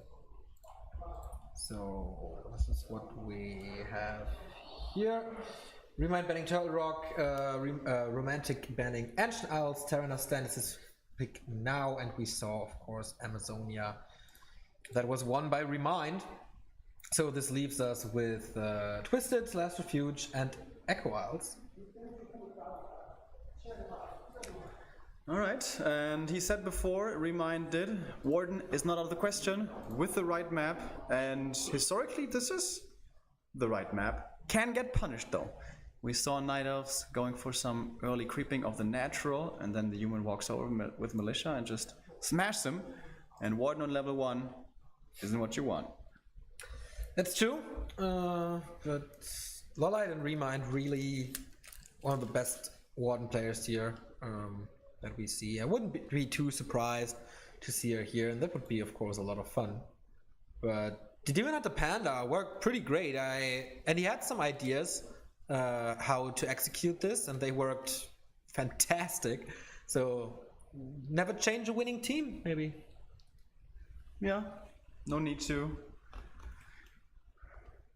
So this is what we have here. ReMinD banning Turtle Rock, Romantic banning Ancient Isles, Tyrannos Stannis' pick now, and we saw, of course, Amazonia. That was won by ReMinD. So this leaves us with Twisted, Last Refuge, and Echo Isles. Alright, and he said before, ReMinD did, Warden is not out of the question, with the right map, and historically this is the right map. Can get punished though. We saw Night Elves going for some early creeping of the natural, and then the human walks over with Militia and just smash them, and Warden on level 1 isn't what you want. That's true, but Lollite and ReMinD really one of the best Warden players here. That we see. I wouldn't be too surprised to see her here, and that would be, of course, a lot of fun. But the Demon Hunter Panda worked pretty great. And he had some ideas how to execute this, and they worked fantastic. So never change a winning team, maybe. Yeah, no need to.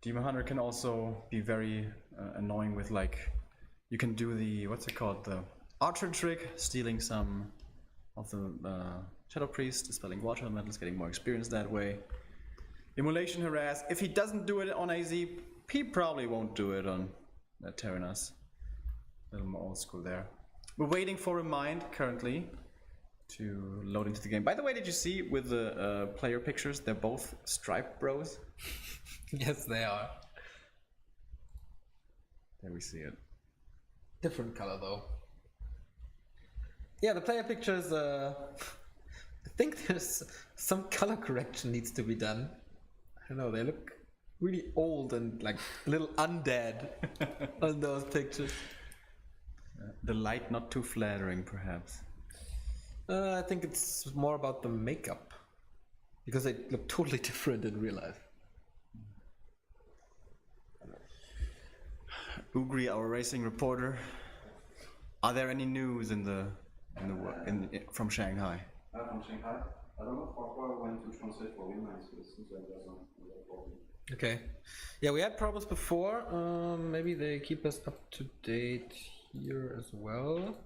Demon Hunter can also be very annoying with, like, you can do the, what's it called, the Archer trick, stealing some of the Shadow Priest, dispelling water elementals, getting more experience that way. Immolation Harass, if he doesn't do it on AZ, he probably won't do it on Tyrannos. A little more old school there. We're waiting for ReMinD currently to load into the game. By the way, did you see with the player pictures, they're both striped bros? Yes, they are. There we see it. Different color though. Yeah, the player pictures, I think there's some color correction needs to be done. I don't know, they look really old and like a little undead on those pictures. The light not too flattering, perhaps. I think it's more about the makeup, because they look totally different in real life. Ugri, our racing reporter, are there any news from Shanghai? From Shanghai? I don't know for when to translate for ReMinD, so it seems like there's a problem. Okay. Yeah, we had problems before. Maybe they keep us up to date here as well.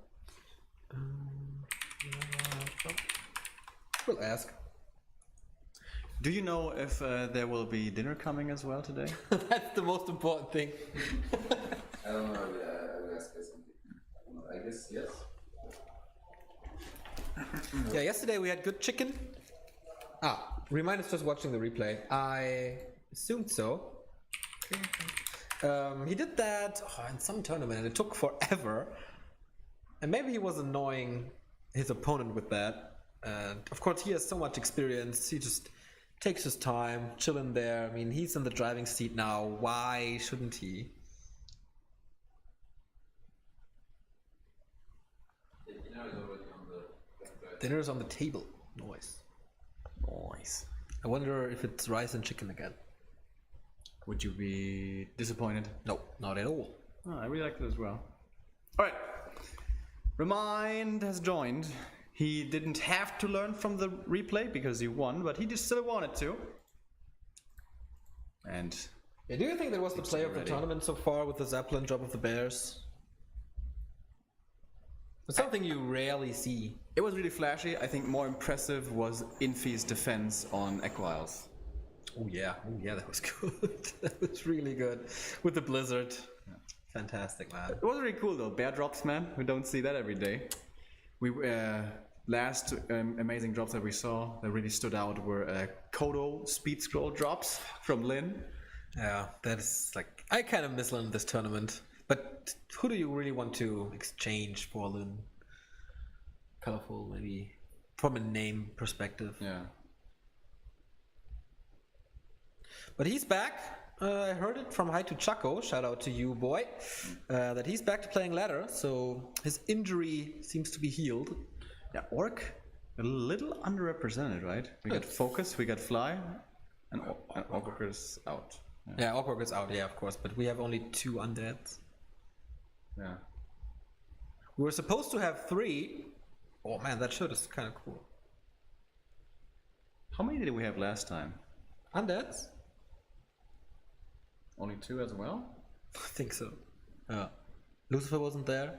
We'll ask. Do you know if there will be dinner coming as well today? That's the most important thing. I don't know, I will ask you something. I don't know, I guess yes. Yeah, yesterday we had good chicken. ReMinD is just watching the replay. I assumed so. He did that in some tournament and it took forever. And maybe he was annoying his opponent with that. And of course he has so much experience, he just takes his time, chilling there. I mean, he's in the driving seat now, why shouldn't he? Dinner is on the table. Nice. Nice. I wonder if it's rice and chicken again. Would you be disappointed? No, not at all. Oh, I really liked it as well. Alright. ReMinD has joined. He didn't have to learn from the replay because he won, but he just still wanted to. And Yeah, do you think that was the play of the tournament so far with the Zeppelin drop of the Bears? It's something you rarely see. it was really flashy. I think more impressive was Infi's defense on Equiles. Oh yeah, that was good. That was really good. With the blizzard. Yeah. Fantastic, man. It was really cool though. Bear drops, man. We don't see that every day. We last amazing drops that we saw that really stood out were Kodo speed scroll drops from Lin. Yeah, that is like, I kind of miss Lin this tournament. But who do you really want to exchange for Lin? Colorful, maybe from a name perspective. Yeah. But he's back. I heard it from Hi to Chaco, shout out to you, boy, that he's back to playing ladder, so his injury seems to be healed. Yeah, Orc, a little underrepresented, right? We got Focus, we got Fly, and Orc is out. Yeah, Orc is out, yeah, of course, but we have only 2 undeads. Yeah. We were supposed to have 3. Oh man, that shirt is kind of cool. How many did we have last time? Undeads? Only 2 as well? I think so. Lucifer wasn't there.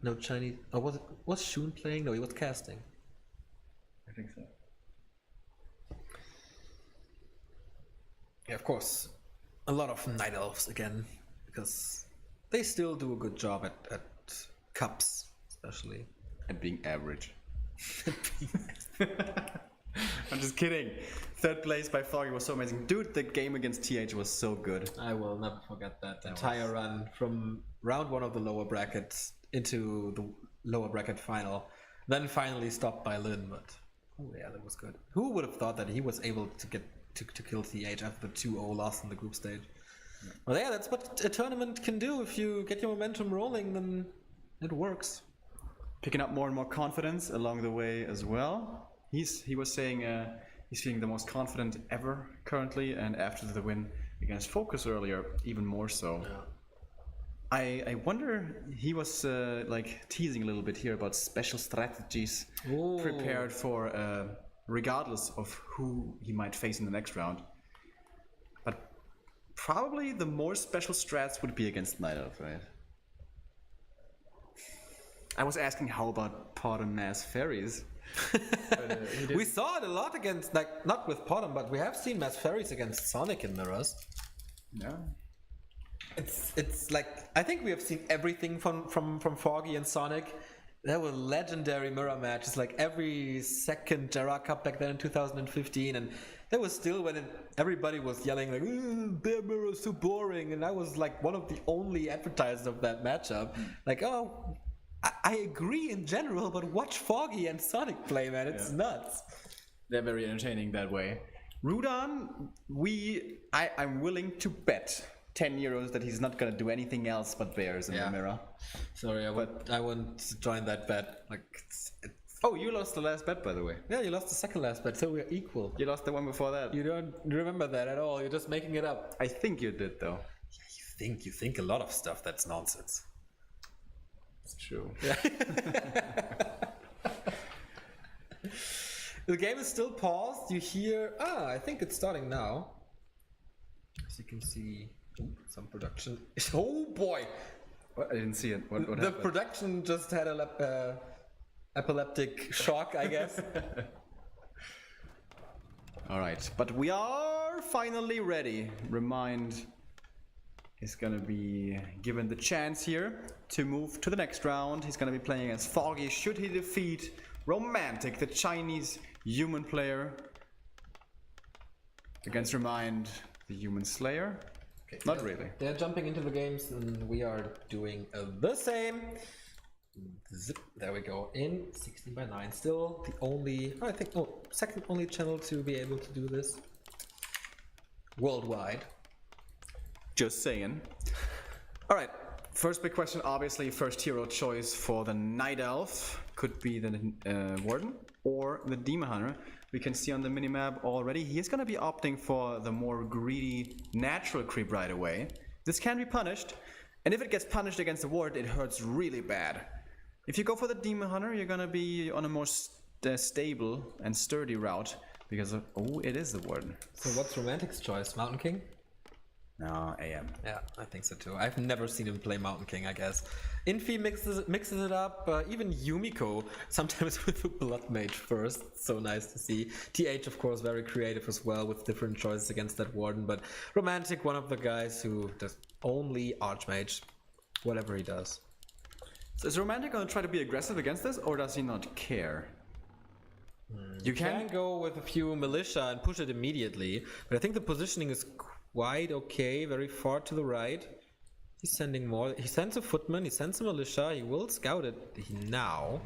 No Chinese. Oh, was Shun playing? No, he was casting. I think so. Yeah, of course. A lot of Night Elves again, because they still do a good job at cups, especially. And being average. I'm just kidding. 3rd place by Foggy was so amazing. Dude, the game against TH was so good. I will never forget that entire run from round 1 of the lower brackets into the lower bracket final. Then finally stopped by Lin, but oh yeah, that was good. Who would have thought that he was able to get to kill TH after the 2-0 loss in the group stage? Yeah. Well, yeah, that's what a tournament can do. If you get your momentum rolling, then it works. Picking up more and more confidence along the way as well. He was saying he's feeling the most confident ever currently, and after the win against Focus earlier, even more so. Yeah. I wonder, he was like teasing a little bit here about special strategies prepared for regardless of who he might face in the next round. But probably the more special strats would be against Night Elf, right? I was asking how about Potom Mass Fairies? But, we saw it a lot against, like, not with Potom, but we have seen Mass Fairies against Sonic in mirrors. Yeah. It's like, I think we have seen everything from Foggy and Sonic. There were legendary mirror matches, like every second Jera Cup back then in 2015, and there was still when everybody was yelling like, their mirror is too boring, and I was like one of the only advertisers of that matchup. Like, oh, I agree in general, but watch Foggy and Sonic play, man, it's nuts. They're very entertaining that way. Rudan, I'm willing to bet 10 euros that he's not gonna do anything else but bears in the mirror. Sorry, I won't join that bet. Like, it's... Oh, you lost the last bet, by the way. Yeah, you lost the second last bet, so we're equal. You lost the one before that. You don't remember that at all. You're just making it up. I think you did, though. Yeah, you think a lot of stuff that's nonsense. It's true. Yeah. The game is still paused. You hear... I think it's starting now. As you can see... some production. Oh boy! What? I didn't see it. What the happened? production just had a epileptic shock, I guess. Alright, but we are finally ready. ReMinD is gonna be given the chance here to move to the next round. He's gonna be playing as Foggy should he defeat ReMantic, the Chinese human player. Against ReMinD, the human slayer. Okay, Not really. They're jumping into the games and we are doing the same. Zip, there we go. In 16:9. Still the only, I think, second only channel to be able to do this worldwide. Just saying. Alright, first big question, obviously, first hero choice for the Night Elf could be the Warden or the Demon Hunter. We can see on the minimap already, he is going to be opting for the more greedy natural creep right away. This can be punished, and if it gets punished against the Ward, it hurts really bad. If you go for the Demon Hunter, you're going to be on a more stable and sturdy route, because of, oh, it is the Warden. So what's Romantic's choice? Mountain King? No, AM. Yeah, I think so too. I've never seen him play Mountain King, I guess. Infi mixes it up, even Yumiko, sometimes with the Blood Mage first. So nice to see. TH, of course, very creative as well with different choices against that Warden, but Romantic, one of the guys who does only Archmage, whatever he does. So is Romantic going to try to be aggressive against this, or does he not care? You can go with a few militia and push it immediately, but I think the positioning is quite okay, very far to the right. He's sending more. He sends a footman, he sends a militia, he will scout it now.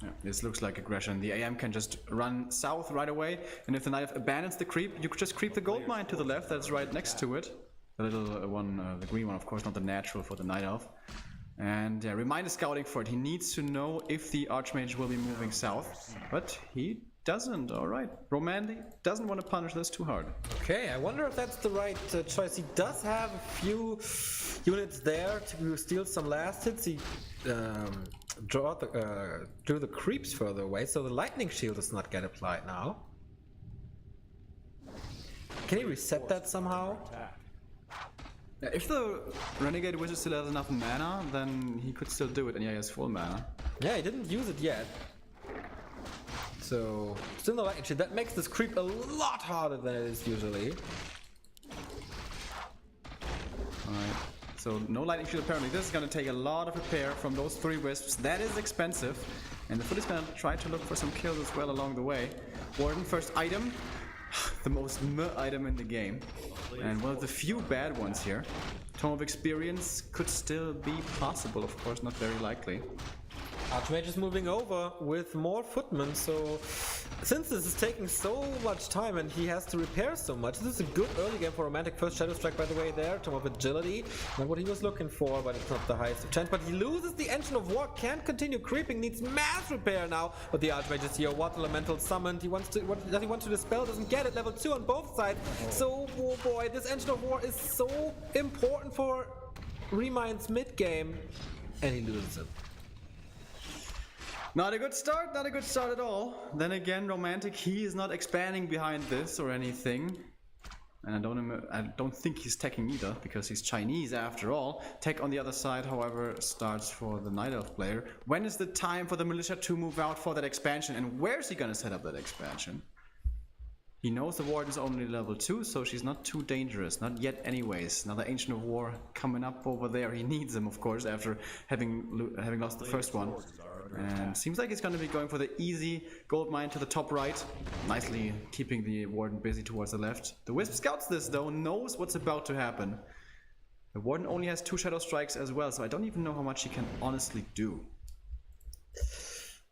Yeah, this looks like aggression. The AM can just run south right away, and if the Knight abandons the creep, you could just creep the gold mine to the left that's right next to it. The little one, the green one, of course, not the natural for the Night Elf. And yeah, ReMinD is scouting for it. He needs to know if the Archmage will be moving south, but he doesn't. Alright, ReMinD doesn't want to punish this too hard. Okay, I wonder if that's the right choice. He does have a few units there to steal some last hits. He drew the creeps further away, so the lightning shield does not get applied now. Can he reset that somehow? If the Renegade Wizard still has enough mana, then he could still do it, and yeah, he has full mana. Yeah, he didn't use it yet. So, still no lightning shield. That makes this creep a lot harder than it is usually. Alright, so no lightning shield apparently. This is gonna take a lot of repair from those 3 wisps. That is expensive. And the foot is gonna try to look for some kills as well along the way. Warden, first item. The most meh item in the game. And one of the few bad ones here. Tome of Experience could still be possible, of course, not very likely. Archmage is moving over with more footmen, so since this is taking so much time and he has to repair so much, this is a good early game for Romantic. First Shadow Strike, by the way, there, Tome of Agility, not what he was looking for, but it's not the highest of chance. But he loses the Engine of War, can't continue creeping, needs mass repair now, but the Archmage is here, Water Elemental summoned, he wants to, what does he want to dispel, doesn't get it, level 2 on both sides, so, oh boy, this Engine of War is so important for ReMind's mid game, and he loses it. Not a good start, not a good start at all. Then again, Romantic, he is not expanding behind this or anything. And I don't think he's teching either, because he's Chinese after all. Tech on the other side, however, starts for the Night Elf player. When is the time for the militia to move out for that expansion, and where's he gonna set up that expansion? He knows the Warden's only level 2, so she's not too dangerous. Not yet anyways. Another Ancient of War coming up over there. He needs them, of course, after having lost the first one. And seems like he's going to be going for the easy gold mine to the top right. Nicely keeping the Warden busy towards the left. The Wisp scouts this though, knows what's about to happen. The Warden only has 2 Shadow Strikes as well, so I don't even know how much he can honestly do.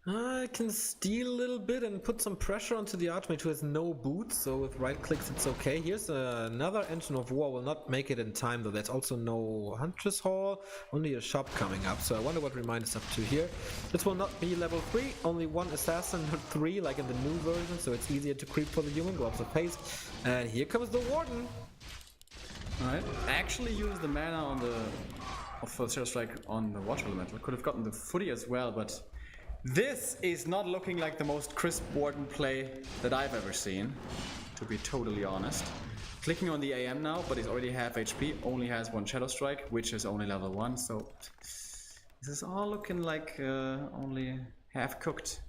I can steal a little bit and put some pressure onto the Archmage who has no boots, so with right clicks it's okay. Here's another Engine of War, will not make it in time though. There's also no Huntress Hall, only a shop coming up, so I wonder what ReMinD is up to here. This will not be level 3, only 1 Assassin, 3 like in the new version, so it's easier to creep for the human, gloves of haste. And here comes the Warden. Alright, actually use the mana on the Shadow Strike on the Water Elemental. Could have gotten the footy as well, but this is not looking like the most crisp Warden play that I've ever seen, to be totally honest. Clicking on the AM now, but he's already half HP, only has 1 Shadow Strike, which is only level 1, so this is all looking like only half cooked.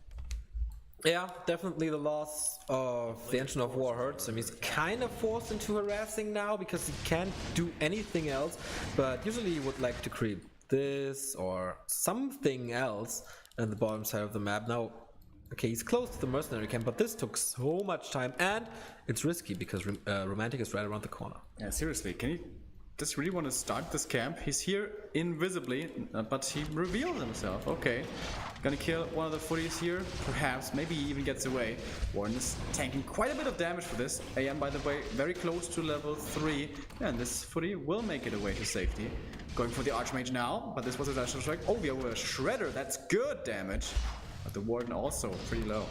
Yeah, definitely the loss of the Engine of War hurts him. He's kind of forced into harassing now because he can't do anything else, but usually he would like to creep this or something else on the bottom side of the map. Now, okay, he's close to the mercenary camp, but this took so much time and it's risky because Romantic is right around the corner. Yeah, seriously, can he just really want to start this camp? He's here invisibly, but he reveals himself. Okay, gonna kill one of the footies here, perhaps, maybe he even gets away. Warden is tanking quite a bit of damage for this. AM, by the way, very close to level 3, and this footy will make it away to safety. Going for the Archmage now, but this was a Shadow Strike. Oh, we have a Shredder, that's good damage. But the Warden also pretty low.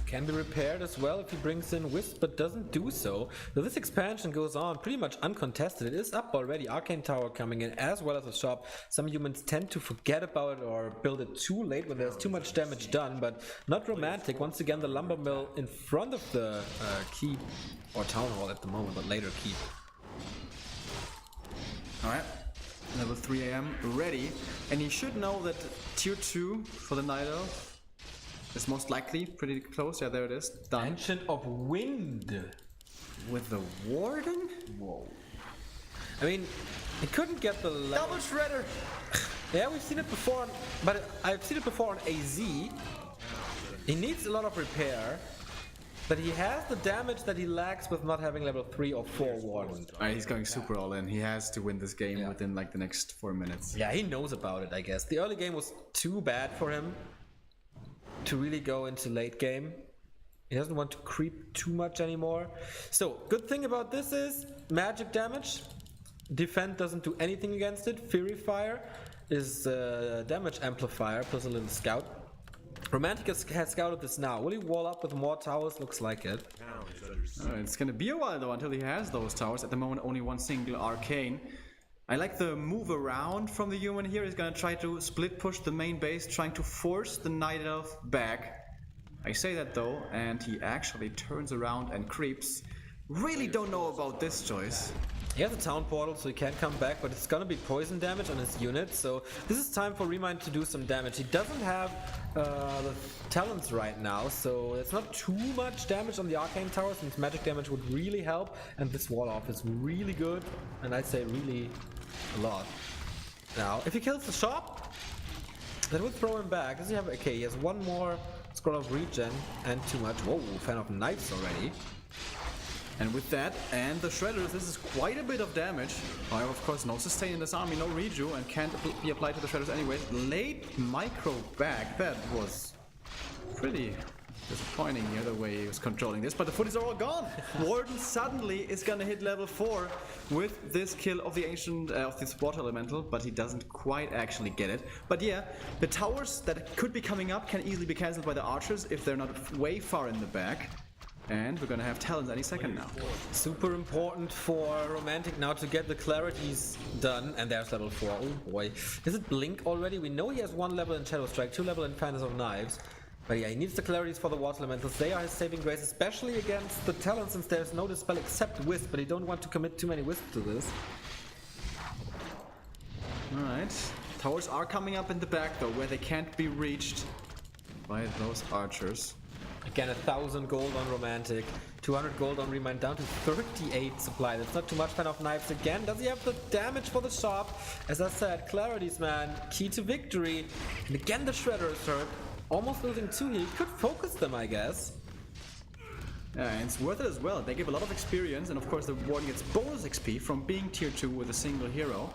Can be repaired as well if he brings in Wisp, but doesn't do so. So this expansion goes on pretty much uncontested. It is up already. Arcane Tower coming in as well as a shop. Some humans tend to forget about it or build it too late when there's too much damage done, but not Romantic. Once again, the lumber mill in front of the keep, or town hall at the moment, but later keep. Alright, level 3 AM ready, and he should know that tier 2 for the Night Elf is most likely pretty close. Yeah, there it is. Done. Ancient of Wind. With the Warden? Whoa. I mean, he couldn't get the level. Double Shredder! Yeah, we've seen it before, but I've seen it before on AZ. He needs a lot of repair, but he has the damage that he lacks with not having level 3 or 4 Warden. He's going super all in. He has to win this game within like the next 4 minutes. Yeah, he knows about it, I guess. The early game was too bad for him to really go into late game. He doesn't want to creep too much anymore. So, good thing about this is magic damage. Defend doesn't do anything against it. Fury Fire is damage amplifier plus a little scout. Romantic has scouted this now. Will he wall up with more towers? Looks like it. It's gonna be a while though until he has those towers. At the moment, only one single arcane. I like the move around from the human here. He's gonna try to split push the main base, trying to force the Night Elf back. I say that though, and he actually turns around and creeps. Really don't know about this choice. He has a town portal, so he can't come back, but it's gonna be poison damage on his unit, so this is time for ReMinD to do some damage. He doesn't have the talents right now, so it's not too much damage on the Arcane Tower, since magic damage would really help, and this wall off is really good, and I'd say really a lot. Now, if he kills the shop, that would throw him back. Does he have... Okay, he has one more scroll of regen, and too much. Whoa, fan of knives already. And with that, and the Shredders, this is quite a bit of damage. However, of course, no sustain in this army, no reju, and can't be applied to the Shredders anyway. Late micro back, that was pretty disappointing here, the way he was controlling this, but the footies are all gone. Warden suddenly is gonna hit level 4 with this kill of the Ancient, of this Water Elemental, but he doesn't quite actually get it. But yeah, the towers that could be coming up can easily be cancelled by the archers if they're not way far in the back. And we're gonna have talents any second now. Super important for Romantic now to get the clarities done, and there's level 4. Oh boy. Is it Blink already? We know he has 1 level in Shadow Strike, 2 level in Fantasy of Knives. But yeah, he needs the clarities for the Water Elementals. They are his saving grace, especially against the talent, since there's no dispel except Wisp, but he don't want to commit too many Wisp to this. Alright. Towers are coming up in the back though, where they can't be reached by those archers. Again, 1,000 gold on Romantic, 200 gold on ReMinD, down to 38 supply. That's not too much. Fan of Knives again. Does he have the damage for the shop? As I said, clarities, man, key to victory. And again, the Shredder is hurt. Almost losing 2 here. He could focus them, I guess. Yeah, and it's worth it as well. They give a lot of experience, and of course the Warden gets bonus XP from being tier 2 with a single hero.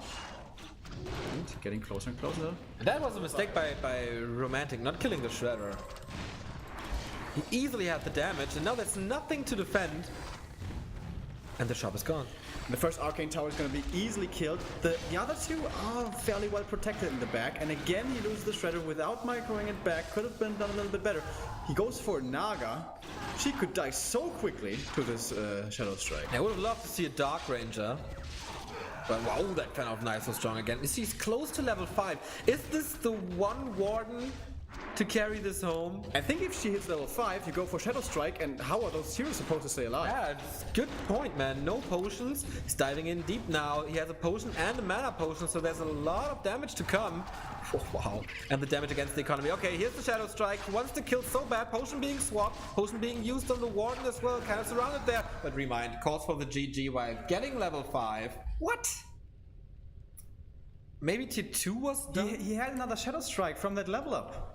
And getting closer and closer. And that was a mistake by Romantic, not killing the Shredder. He easily had the damage, and now there's nothing to defend. And the shop is gone. The first Arcane Tower is going to be easily killed. The other two are fairly well protected in the back. And again, he loses the Shredder without microing it back. Could have been done a little bit better. He goes for Naga. She could die so quickly to this Shadow Strike. I would have loved to see a Dark Ranger. But wow, that Fan of Knives was strong again. He's close to level 5. Is this the one Warden to carry this home. I think if she hits level 5, you go for Shadow Strike, and how are those heroes supposed to stay alive? Yeah, it's good point, man. No potions. He's diving in deep now. He has a potion and a mana potion, so there's a lot of damage to come. Oh, wow. And the damage against the economy. Okay, here's the Shadow Strike. He wants to kill so bad. Potion being swapped. Potion being used on the Warden as well. Kind of surrounded there. But ReMinD calls for the GG while getting level 5. What? Maybe tier 2 was done? He had another Shadow Strike from that level up.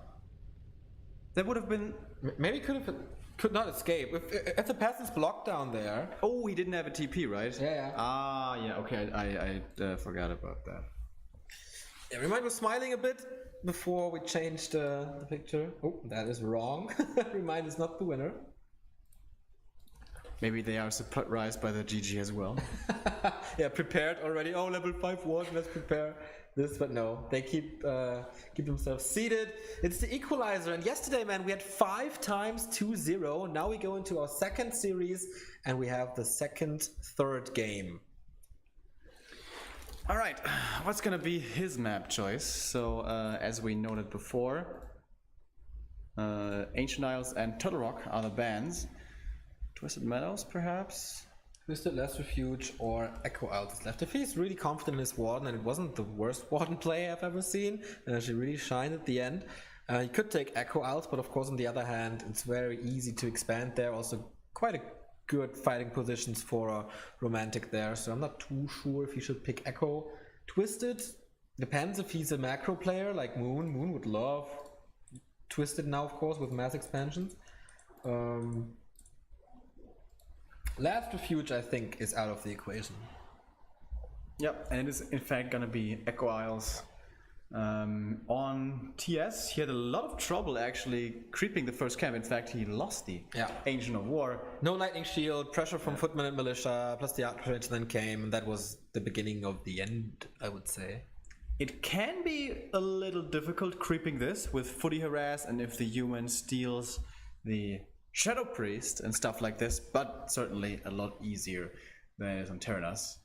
That would have been... Maybe could not escape. If the peasant's blocked down there. Oh, he didn't have a TP, right? Yeah. Ah, yeah, okay, I forgot about that. Yeah, ReMinD was smiling a bit before we changed the picture. Oh, that is wrong. ReMinD is not the winner. Maybe they are surprised by the GG as well. Yeah, prepared already. Oh, level 5 Warden, let's prepare this. But no, they keep themselves seated. It's the equalizer. And yesterday, man, we had 5 times 2-0. Now we go into our second series and we have the third game. All right, what's gonna be his map choice? So, as we noted before, Ancient Isles and Turtle Rock are the bans. Twisted Meadows, perhaps? Twisted, Last Refuge, or Echo Isles is left. If he's really confident in his Warden, and it wasn't the worst Warden play I've ever seen, she really shined at the end. You could take Echo Isles, but of course on the other hand, it's very easy to expand there. Also quite a good fighting positions for a Romantic there, so I'm not too sure if he should pick Echo. Twisted, depends if he's a macro player like Moon. Moon would love Twisted now, of course, with mass expansions. Last Refuge, I think, is out of the equation. Yep, and it is in fact gonna be Echo Isles. On TS, he had a lot of trouble actually creeping the first camp. In fact, he lost the Ancient of War. No Lightning Shield, pressure from Footman and Militia, plus the Archbridge then came, and that was the beginning of the end, I would say. It can be a little difficult creeping this with Footy Harass, and if the human steals the Shadow Priest and stuff like this, but certainly a lot easier than it is on Terranas.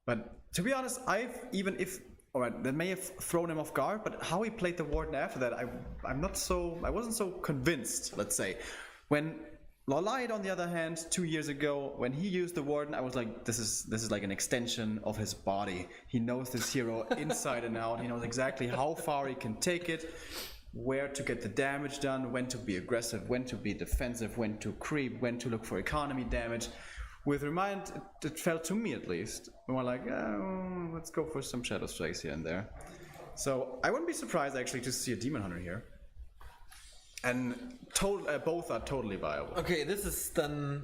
But to be honest, alright, that may have thrown him off guard, but how he played the Warden after that, I wasn't so convinced, let's say. When Lolite, on the other hand, 2 years ago, when he used the Warden, I was like, this is like an extension of his body. He knows this hero inside and out. He knows exactly how far he can take it, where to get the damage done, when to be aggressive, when to be defensive, when to creep, when to look for economy damage. With ReMinD, it felt to me at least, more like, let's go for some Shadow Strikes here and there. So I wouldn't be surprised actually to see a Demon Hunter here. And both are totally viable. Okay, this is then...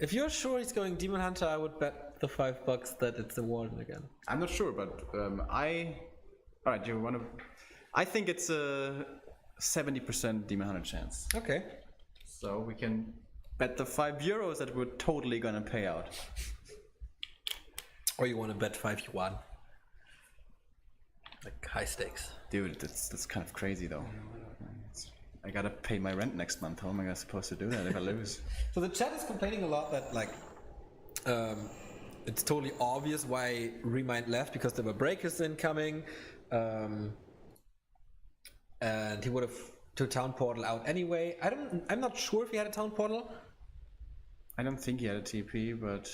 If you're sure he's going Demon Hunter, I would bet the $5 that it's a Warden again. I'm not sure, but Alright, do you want to... I think it's a 70% Demon Hunter chance. Okay. So we can bet the €5 that we're totally gonna pay out. Or you want to bet 5 yuan. Like high stakes. Dude, that's kind of crazy though. I gotta pay my rent next month. How am I supposed to do that if I lose? So the chat is complaining a lot that like it's totally obvious why ReMinD left, because there were breakers incoming. And he would have to town portal out anyway. I'm not sure if he had a town portal. I don't think he had a TP, but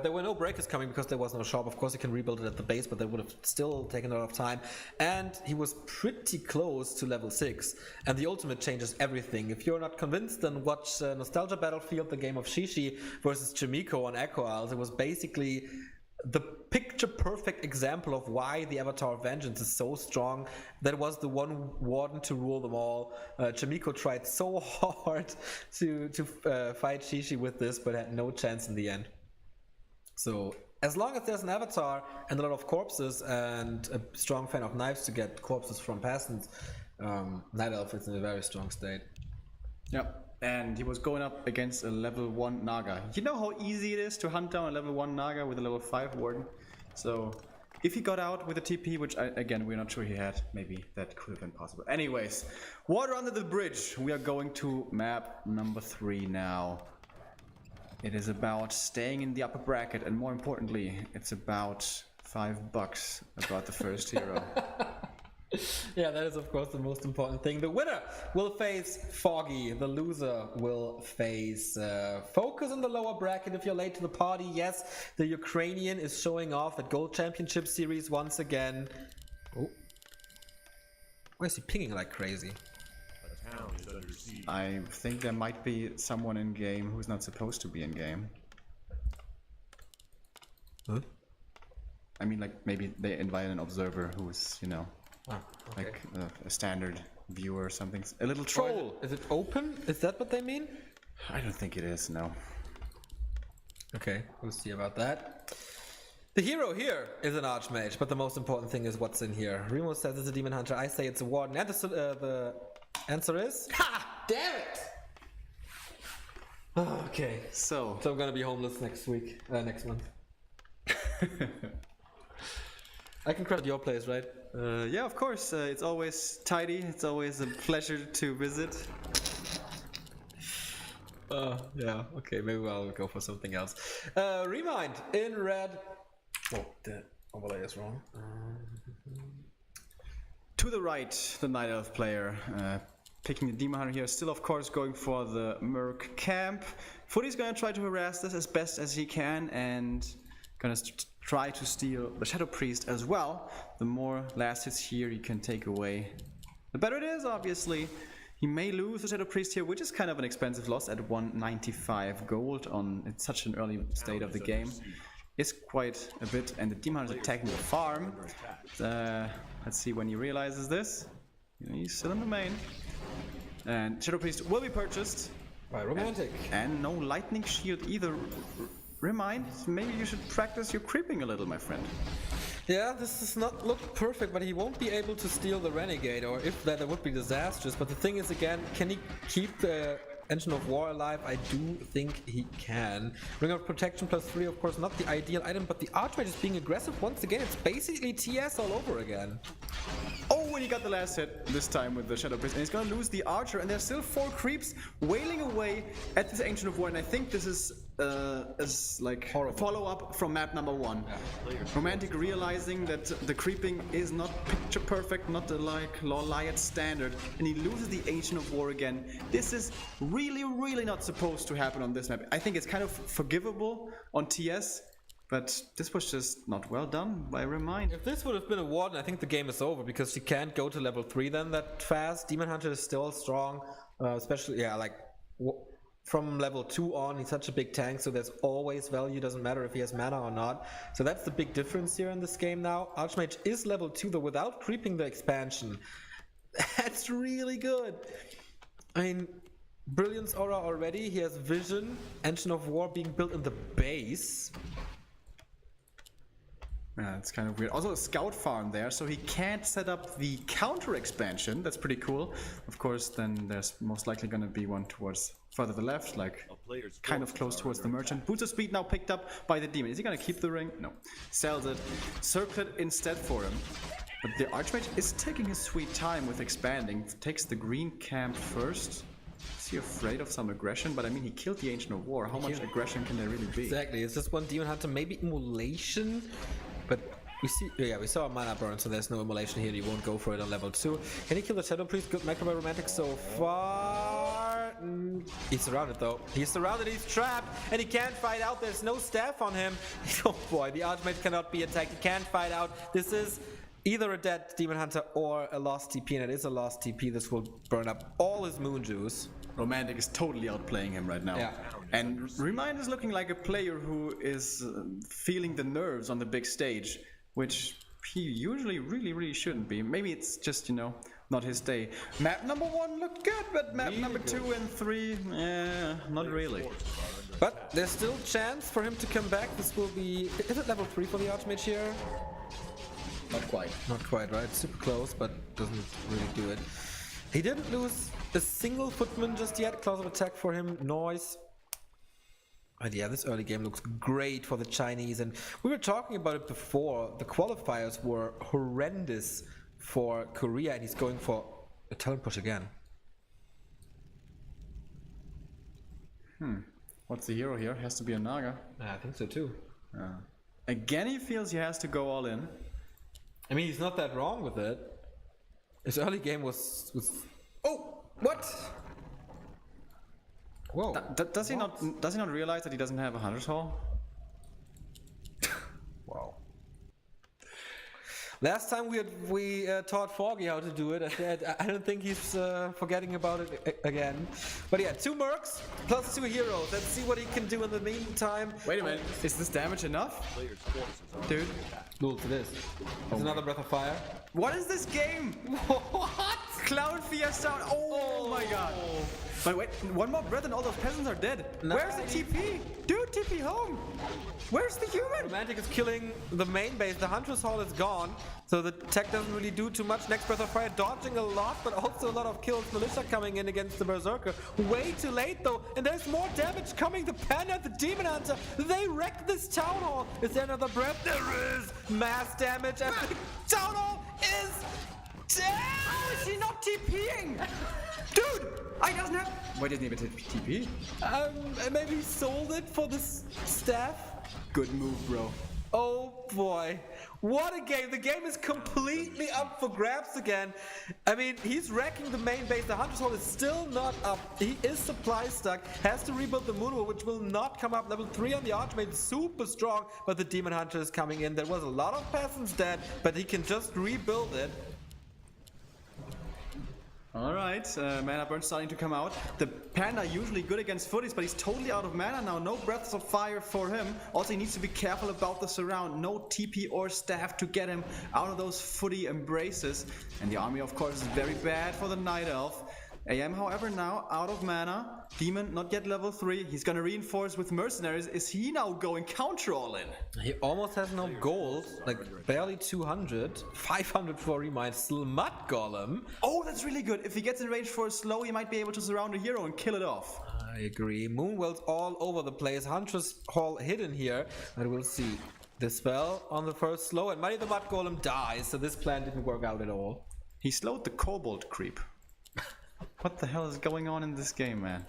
there were no breakers coming because there was no shop. Of course, he can rebuild it at the base, but that would have still taken a lot of time. And he was pretty close to level 6. And the ultimate changes everything. If you're not convinced, then watch Nostalgia Battlefield, the game of Shishi versus Chimiko on Echo Isles. It was basically the picture-perfect example of why the Avatar of Vengeance is so strong. That was the one Warden to rule them all. Chimiko tried so hard to fight Shishi with this, but had no chance in the end. So as long as there's an Avatar and a lot of corpses and a strong fan of knives to get corpses from peasants, Night Elf is in a very strong state. Yep. And he was going up against a level 1 Naga. You know how easy it is to hunt down a level 1 Naga with a level 5 Warden? So if he got out with a TP, which again we're not sure he had, maybe that could have been possible. Anyways, Water Under the Bridge. We are going to map number 3 now. It is about staying in the upper bracket, and more importantly, it's about $5 about the first hero. Yeah, that is of course the most important thing. The winner will face Foggy. The loser will face Focus in the lower bracket. If you're late to the party, yes, the Ukrainian is showing off at Gold Championship Series once again. Oh, why is he pinging like crazy? I think there might be someone in game who's not supposed to be in game. Huh? I mean, like, maybe they invite an observer who's, you know, Okay. like a standard viewer or something. A little troll! Is it open? Is that what they mean? I don't think it is, no. Okay, we'll see about that. The hero here is an Archmage, but the most important thing is what's in here. Remo says it's a Demon Hunter, I say it's a Warden, and the answer is... Ha! Damn it! Okay, So I'm gonna be homeless next next month. I can credit your place, right? yeah, of course, it's always tidy, it's always a pleasure to visit. Yeah, okay, maybe I'll go for something else. ReMinD in red. Oh, the overlay is wrong. To the right, the Night Elf player, picking the Demon Hunter here, still of course going for the Merc camp. Footy's gonna try to harass this as best as he can and gonna try to steal the Shadow Priest as well. The more last hits here he can take away, the better it is, obviously. He may lose the Shadow Priest here, which is kind of an expensive loss at 195 gold on it's such an early state of the game. It's quite a bit, and the Demon Hunter is attacking the farm. Let's see when he realizes this. He's still in the main. And Shadow Priest will be purchased. By Romantic. And no Lightning Shield either. ReMinD, maybe you should practice your creeping a little, my friend. Yeah, this does not look perfect, but he won't be able to steal the Renegade, or if that, it would be disastrous. But the thing is, again, can he keep the Engine of War alive? I do think he can. Ring of Protection +3, of course, not the ideal item, but the Archmage is being aggressive once again. It's basically TS all over again. Oh, and he got the last hit this time with the Shadow Priest, and he's gonna lose the Archer, and there's still 4 creeps wailing away at this Ancient of War, and I think this is like a follow-up from map number 1. Yeah. Romantic realizing that the creeping is not picture perfect, not like Loliot standard, and he loses the Ancient of War again. This is really not supposed to happen on this map. I think it's kind of forgivable on TS, but this was just not well done by ReMinD. If this would have been a Warden, I think the game is over, because she can't go to level 3 then that fast. Demon Hunter is still strong, especially, yeah, like from level 2 on, he's such a big tank, so there's always value, doesn't matter if he has mana or not. So that's the big difference here in this game now. Archmage is level 2 though, without creeping the expansion. That's really good. I mean, Brilliance Aura already, he has Vision, Engine of War being built in the base. Yeah, it's kind of weird. Also a scout farm there, so he can't set up the counter expansion. That's pretty cool. Of course, then there's most likely going to be one towards further to the left, like kind of close towards the merchant. Boost of speed now picked up by the demon. Is he going to keep the ring? No. Sells it. Circlet instead for him. But the Archmage is taking his sweet time with expanding. Takes the green camp first. Is he afraid of some aggression? But I mean, he killed the Ancient of War. How much aggression can there really be? Exactly. It's just one Demon Hunter, maybe Immolation. But we saw a mana burn, so there's no Immolation here. He won't go for it on level 2. Can he kill the Shadow Priest? Good macro by Romantic so far. He's surrounded though. He's surrounded, he's trapped, and he can't fight out. There's no staff on him. Oh boy, the Archmage cannot be attacked. He can't fight out. This is either a dead Demon Hunter or a lost TP, and it is a lost TP. This will burn up all his Moon Juice. Romantic is totally outplaying him right now. Yeah. And ReMinD is looking like a player who is feeling the nerves on the big stage, which he usually really shouldn't be. Maybe it's just, you know, not his day. Map number 1 looked good, but map number 2 and 3, not really. But there's still chance for him to come back. This will be... Is it level 3 for the Archmage here? Not quite. Not quite, right? Super close, but doesn't really do it. He didn't lose a single footman just yet. Clause of attack for him. Noise. And yeah, this early game looks great for the Chinese. And we were talking about it before. The qualifiers were horrendous for Korea, and he's going for a talent push again. What's the hero here? Has to be a Naga. I think so too. Again, he feels he has to go all in. I mean, he's not that wrong with it. His early game was oh, what? Whoa. Does he not realize that he doesn't have a Hunter's Hall? Wow. Last time we taught Foggy how to do it. I don't think he's forgetting about it again. But yeah, 2 mercs plus 2 heroes. Let's see what he can do in the meantime. Wait a minute, is this damage enough? Dude. Cool, it is. It's another Breath of Fire. What is this game? What? Cloud Fiesta. Oh my god. But wait, one more breath and all those peasants are dead. Nice. Where's the TP? Dude, TP home. Where's the human? Romantic is killing the main base. The Huntress Hall is gone, so the tech doesn't really do too much. Next Breath of Fire dodging a lot, but also a lot of kills. Militia coming in against the Berserker. Way too late though, and there's more damage coming. The Panda, the Demon Hunter, they wrecked this Town Hall. Is there another breath? There is mass damage, and the Town Hall is down. How is he not TPing? Dude, I doesn't have... Why doesn't he have a TP? Maybe he sold it for this staff. Good move, bro. Oh boy, what a game. The game is completely up for grabs again. I mean, he's wrecking the main base. The Hunter's Hall is still not up. He is supply stuck, has to rebuild the Moonwell, which will not come up. Level 3 on the Archmage, super strong, but the Demon Hunter is coming in. There was a lot of peasants dead, but he can just rebuild it. Alright, mana burn starting to come out. The Panda usually good against footies, but he's totally out of mana now. No breaths of fire for him. Also, he needs to be careful about the surround. No TP or staff to get him out of those footy embraces. And the army, of course, is very bad for the Night Elf. AM, however, now out of mana. Demon not yet level 3. He's gonna reinforce with mercenaries. Is he now going counter all in? He almost has no gold, like barely 200. 500 for ReMinD, still Mud Golem. Oh, that's really good. If he gets in range for a slow, he might be able to surround a hero and kill it off. I agree. Moonwell's all over the place. Huntress Hall hidden here, but we'll see. The spell on the first slow, and Mighty the Mud Golem dies, so this plan didn't work out at all. He slowed the Kobold creep. What the hell is going on in this game, man?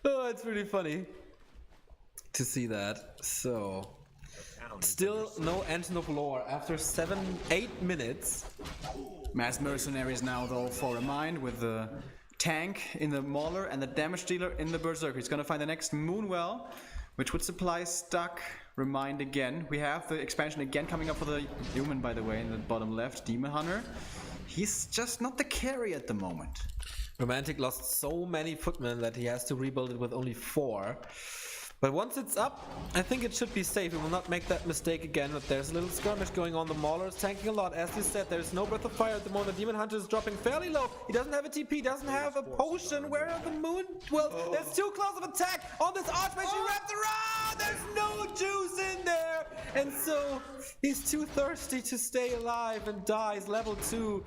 Oh, it's really funny to see that. So, still no Engine of Lore after 8 minutes. Mass mercenaries now, though, for ReMinD with the tank in the Mauler and the damage dealer in the Berserker. He's gonna find the next Moonwell, which would supply stuck ReMinD again. We have the expansion again coming up for the human, by the way, in the bottom left, Demon Hunter. He's just not the carry at the moment. Romantic lost so many footmen that he has to rebuild it with only 4. But once it's up, I think it should be safe. He will not make that mistake again. But there's a little skirmish going on. The Mauler is tanking a lot. As you said, there's no Breath of Fire at the moment. The Demon Hunter is dropping fairly low. He doesn't have a TP, doesn't have a potion. Where are the Moon? Well, there's too close of attack on this Archmage. He wrapped around. There's no juice in there. And so he's too thirsty to stay alive and dies. Level 2.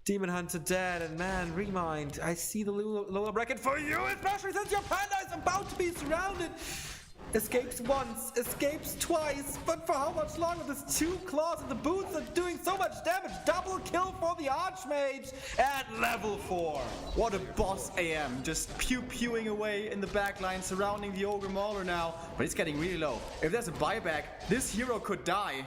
Demon Hunter dead, and man, ReMinD, I see the lower bracket for you, especially since your Panda is about to be surrounded. Escapes once, escapes twice, but for how much longer? There's 2 claws and the boots are doing so much damage. Double kill for the Archmage at level 4. What a boss AM, just pew-pewing away in the backline, surrounding the Ogre Mauler now, but it's getting really low. If there's a buyback, this hero could die.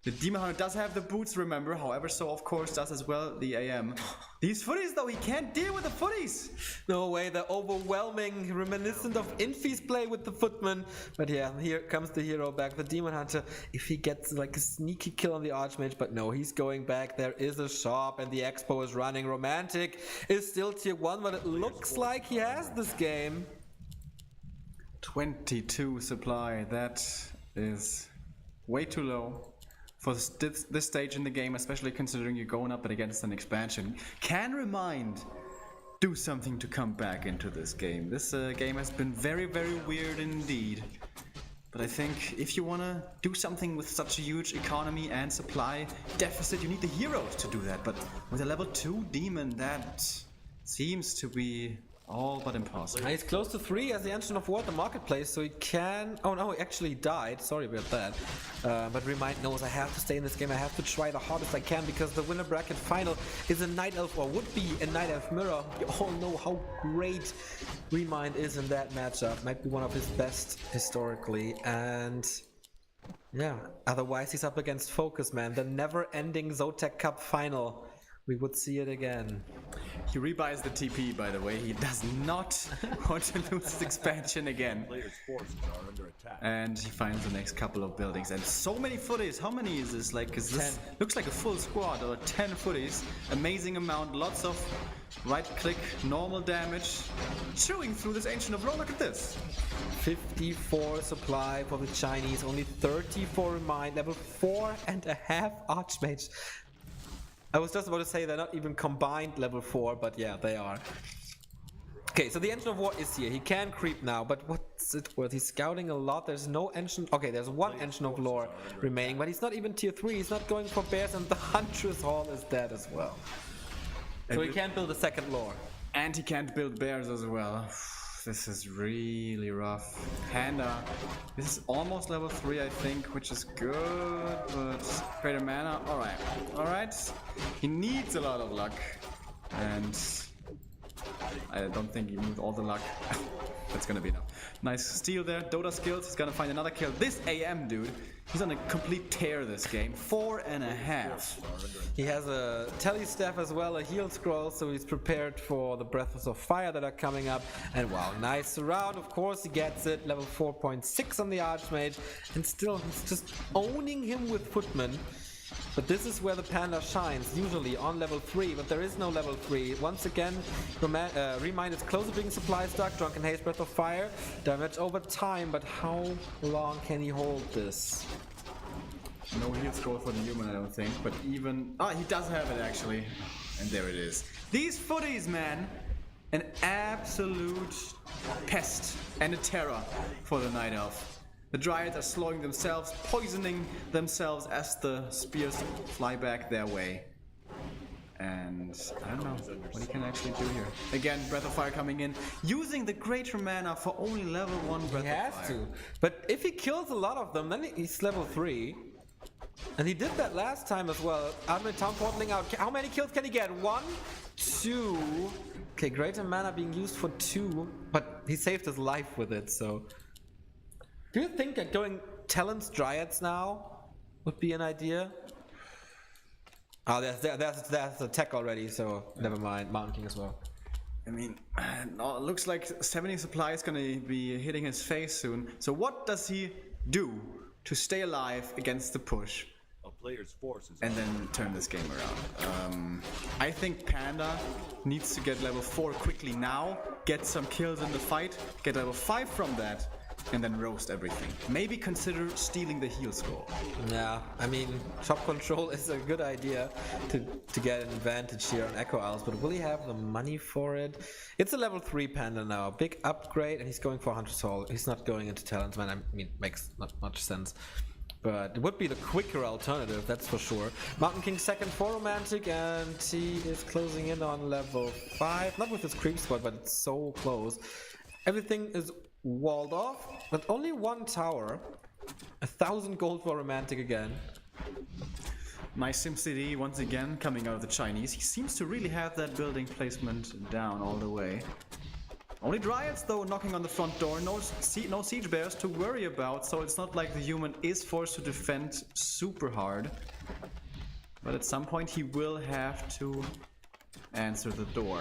The Demon Hunter does have the boots, remember, however, so of course does as well the AM. These footies, though, he can't deal with the footies! No way, they're overwhelming, reminiscent of Infi's play with the footman. But yeah, here comes the hero back, the Demon Hunter, if he gets like a sneaky kill on the Archmage, but no, he's going back, there is a shop and the Expo is running. Romantic is still tier 1, but it looks like he has this game. 22 supply, that is way too low for this stage in the game, especially considering you're going up against an expansion. Can ReMinD do something to come back into this game? This game has been very, very weird indeed. But I think if you want to do something with such a huge economy and supply deficit, you need the heroes to do that. But with a level 2 demon, that seems to be all but impossible. He's close to 3 as the Engine of War at the marketplace, so he can... Oh no, he actually died. Sorry about that. But ReMinD knows I have to stay in this game. I have to try the hardest I can because the winner bracket final is a Night Elf, or would be a Night Elf mirror. You all know how great ReMinD is in that matchup. Might be one of his best historically. And yeah, otherwise he's up against Focus Man, the never-ending Zotac Cup final. we would see it again. He rebuys the TP, by the way. He does not want to lose his expansion again. Players' forces are under attack. And he finds the next couple of buildings. And so many footies. How many is this? Like, is this 10. looks like a full squad or 10 footies. Amazing amount. Lots of right click, normal damage. Chewing through this Ancient of Rome. Look at this. 54 supply for the Chinese, only 30 for ReMinD, level 4.5 Archmage. I was just about to say they're not even combined level 4, but yeah, they are. Okay, so the Ancient of War is here. He can creep now, but what's it worth? He's scouting a lot. There's no Ancient... Okay, there's one Ancient of Lore remaining, but he's not even tier 3. He's not going for bears, and the Huntress Hall is dead as well. So he can't build a second lore. And he can't build bears as well. This is really rough. Panda. This is almost level 3, I think, which is good, but greater mana. Alright. Alright. He needs a lot of luck. And I don't think even with all the luck that's gonna be enough. Nice steal there. Dota skills. He's gonna find another kill. This AM dude, he's on a complete tear this game. 4.5. He has a tele staff as well, a heal scroll, so he's prepared for the breaths of fire that are coming up. And wow, nice surround. Of course he gets it. Level 4.6 on the Archmage, and still he's just owning him with Footman. But this is where the Panda shines, usually on level 3, but there is no level 3. Once again, ReMinD is close to being supply stuck, Drunken Haze, Breath of Fire, damage over time, but how long can he hold this? No heal scroll for the human, I don't think, but even... Ah, he does have it actually. And there it is. These footies, man! An absolute pest and a terror for the Night Elf. The Dryads are slowing themselves, poisoning themselves as the spears fly back their way. And I don't know what he can actually do here. Again, Breath of Fire coming in, using the greater mana for only level 1 Breath of Fire. He has to. But if he kills a lot of them, then he's level 3. And he did that last time as well. Ultimate Town portaling out. How many kills can he get? 1, 2. Okay, greater mana being used for 2. But he saved his life with it, so... Do you think that going Talon's Dryads now would be an idea? Oh, there's attack already, so never mind. Mountain King as well. I mean, no, it looks like 70 supply is gonna be hitting his face soon. So what does he do to stay alive against the push? A player's forces And then turn this game around. I think Panda needs to get level 4 quickly now, get some kills in the fight, get level 5 from that, and then roast everything. Maybe consider stealing the heal scroll. Yeah, I mean, shop control is a good idea to get an advantage here on Echo Isles, but will he have the money for it? It's a level 3 Panda now, big upgrade, and he's going for Hunter's Hall. He's not going into Talisman, I mean, makes not much sense. But it would be the quicker alternative, that's for sure. Mountain King second for Romantic, and he is closing in on level 5. Not with his creep squad, but it's so close. Everything is walled off, but only one tower. 1,000 gold for Romantic again. Nice SimCity once again coming out of the Chinese. He seems to really have that building placement down all the way. Only Dryads though knocking on the front door, no siege bears to worry about, so it's not like the human is forced to defend super hard. But at some point he will have to answer the door.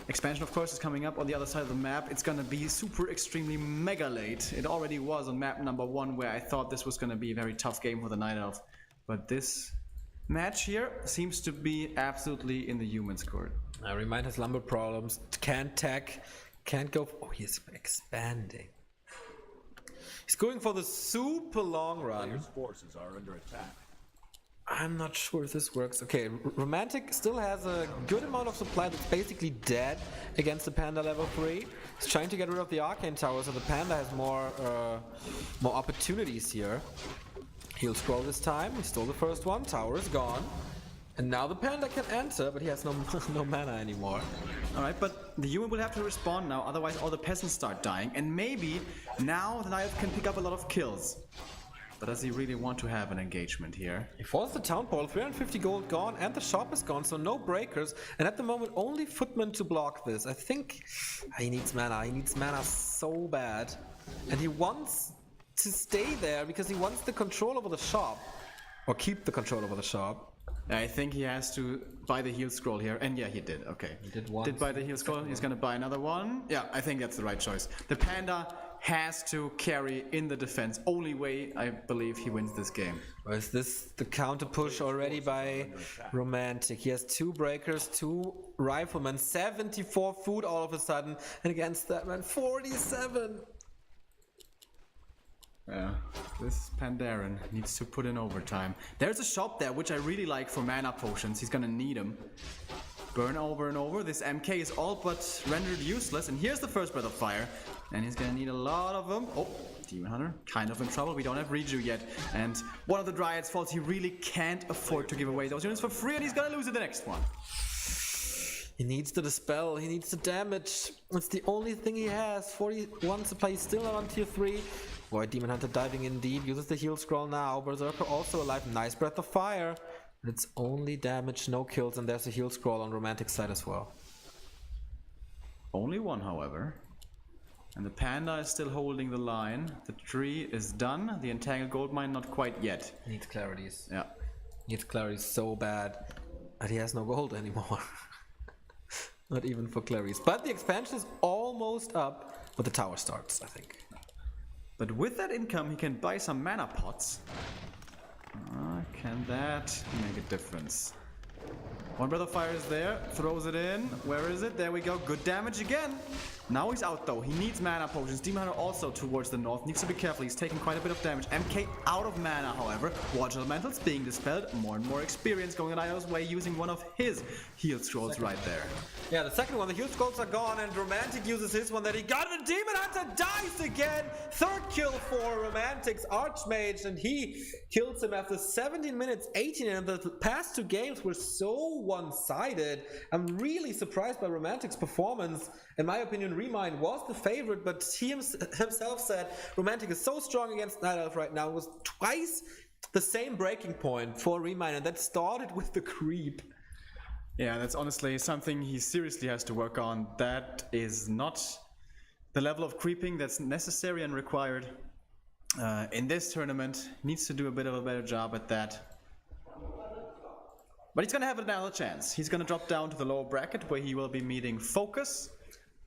Expansion of course is coming up on the other side of the map. It's gonna be super extremely mega late. It already was on map number 1 where I thought this was gonna be a very tough game for the Night Elf. But this match here seems to be absolutely in the human's court. ReMinD has lumber problems, can't tech, can't go... Oh, he's expanding. He's going for the super long run. Players' forces are under attack. I'm not sure if this works. Okay, Romantic still has a good amount of supply that's basically dead against the Panda level 3. He's trying to get rid of the Arcane Tower, so the Panda has more opportunities here. He'll scroll this time. He stole the first one. Tower is gone. And now the Panda can enter, but he has no mana anymore. Alright, but the human will have to respond now, otherwise all the peasants start dying. And maybe now the Night Elf can pick up a lot of kills. But does he really want to have an engagement here? He forced the town portal, 350 gold gone, and the shop is gone, so no breakers. And at the moment, only Footman to block this. I think he needs mana. He needs mana so bad. And he wants to stay there because he wants the control over the shop. Or keep the control over the shop. I think he has to buy the heal scroll here, and yeah, he did. Okay, He did one. Did buy the heal scroll. He's gonna buy another one. Yeah, I think that's the right choice. The Panda has to carry in the defense. Only way I believe he wins this game. Or is this the counter push already by ReMinD? He has 2 breakers, 2 riflemen, 74 food all of a sudden, and against that man 47. Yeah, this Pandaren needs to put in overtime. There's a shop there, which I really like for mana potions. He's gonna need them. Burn over and over. This MK is all but rendered useless. And here's the first Breath of Fire. And he's gonna need a lot of them. Oh, Demon Hunter, kind of in trouble. We don't have Reju yet. And one of the Dryad's faults, he really can't afford to give away those units for free, and he's gonna lose in the next one. He needs the dispel, he needs the damage. It's the only thing he has. 41 supply, he's still not on tier 3. Boy, Demon Hunter diving in deep, uses the heal scroll now. Berserker also alive, nice Breath of Fire. It's only damage, no kills, and there's a heal scroll on Romantic side as well. Only one, however. And the Panda is still holding the line. The tree is done. The Entangled Goldmine not quite yet. Needs clarities. Yeah. Needs clarities so bad. But he has no gold anymore. Not even for clarities. But the expansion is almost up. But the tower starts, I think. But with that income, he can buy some mana pots. Can that make a difference? One Breath of Fire is there, throws it in. Where is it? There we go. Good damage again. Now he's out though. He needs mana potions. Demon Hunter also towards the north. Needs to be careful. He's taking quite a bit of damage. MK out of mana, however. Watch Elementals being dispelled. More and more experience going Ido's way using one of his heal scrolls right there. Yeah, the second one, the heal scrolls are gone, and Romantic uses his one that he got, and Demon Hunter dies again! Third kill for Romantic's Archmage, and he kills him after 17 minutes, 18, and the past 2 games were so one-sided. I'm really surprised by Romantic's performance. In my opinion, ReMinD was the favorite, but he himself said Romantic is so strong against Night Elf right now. It was twice the same breaking point for ReMinD, and that started with the creep. Yeah, that's honestly something he seriously has to work on. That is not the level of creeping that's necessary and required in this tournament. He needs to do a bit of a better job at that. But he's gonna have another chance. He's gonna drop down to the lower bracket where he will be meeting Focus,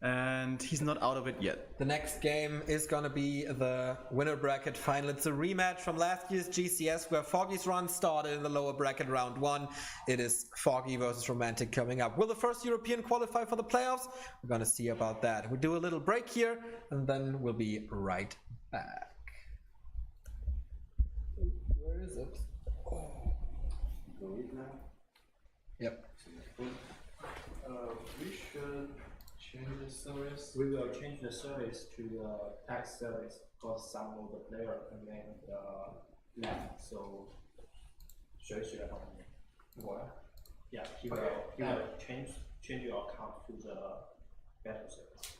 and he's not out of it yet. The next game is gonna be the winner bracket final. It's a rematch from last year's GCS where Foggy's run started in the lower bracket round 1. It is Foggy versus Romantic coming up. Will the first European qualify for the playoffs? We're gonna see about that. We do a little break here and then we'll be right back. Where is it? Yep. We should change the service. We will change the service to the text service because some of the player remain left. So, 谁学的？我。Yeah, he will change your account to the better service.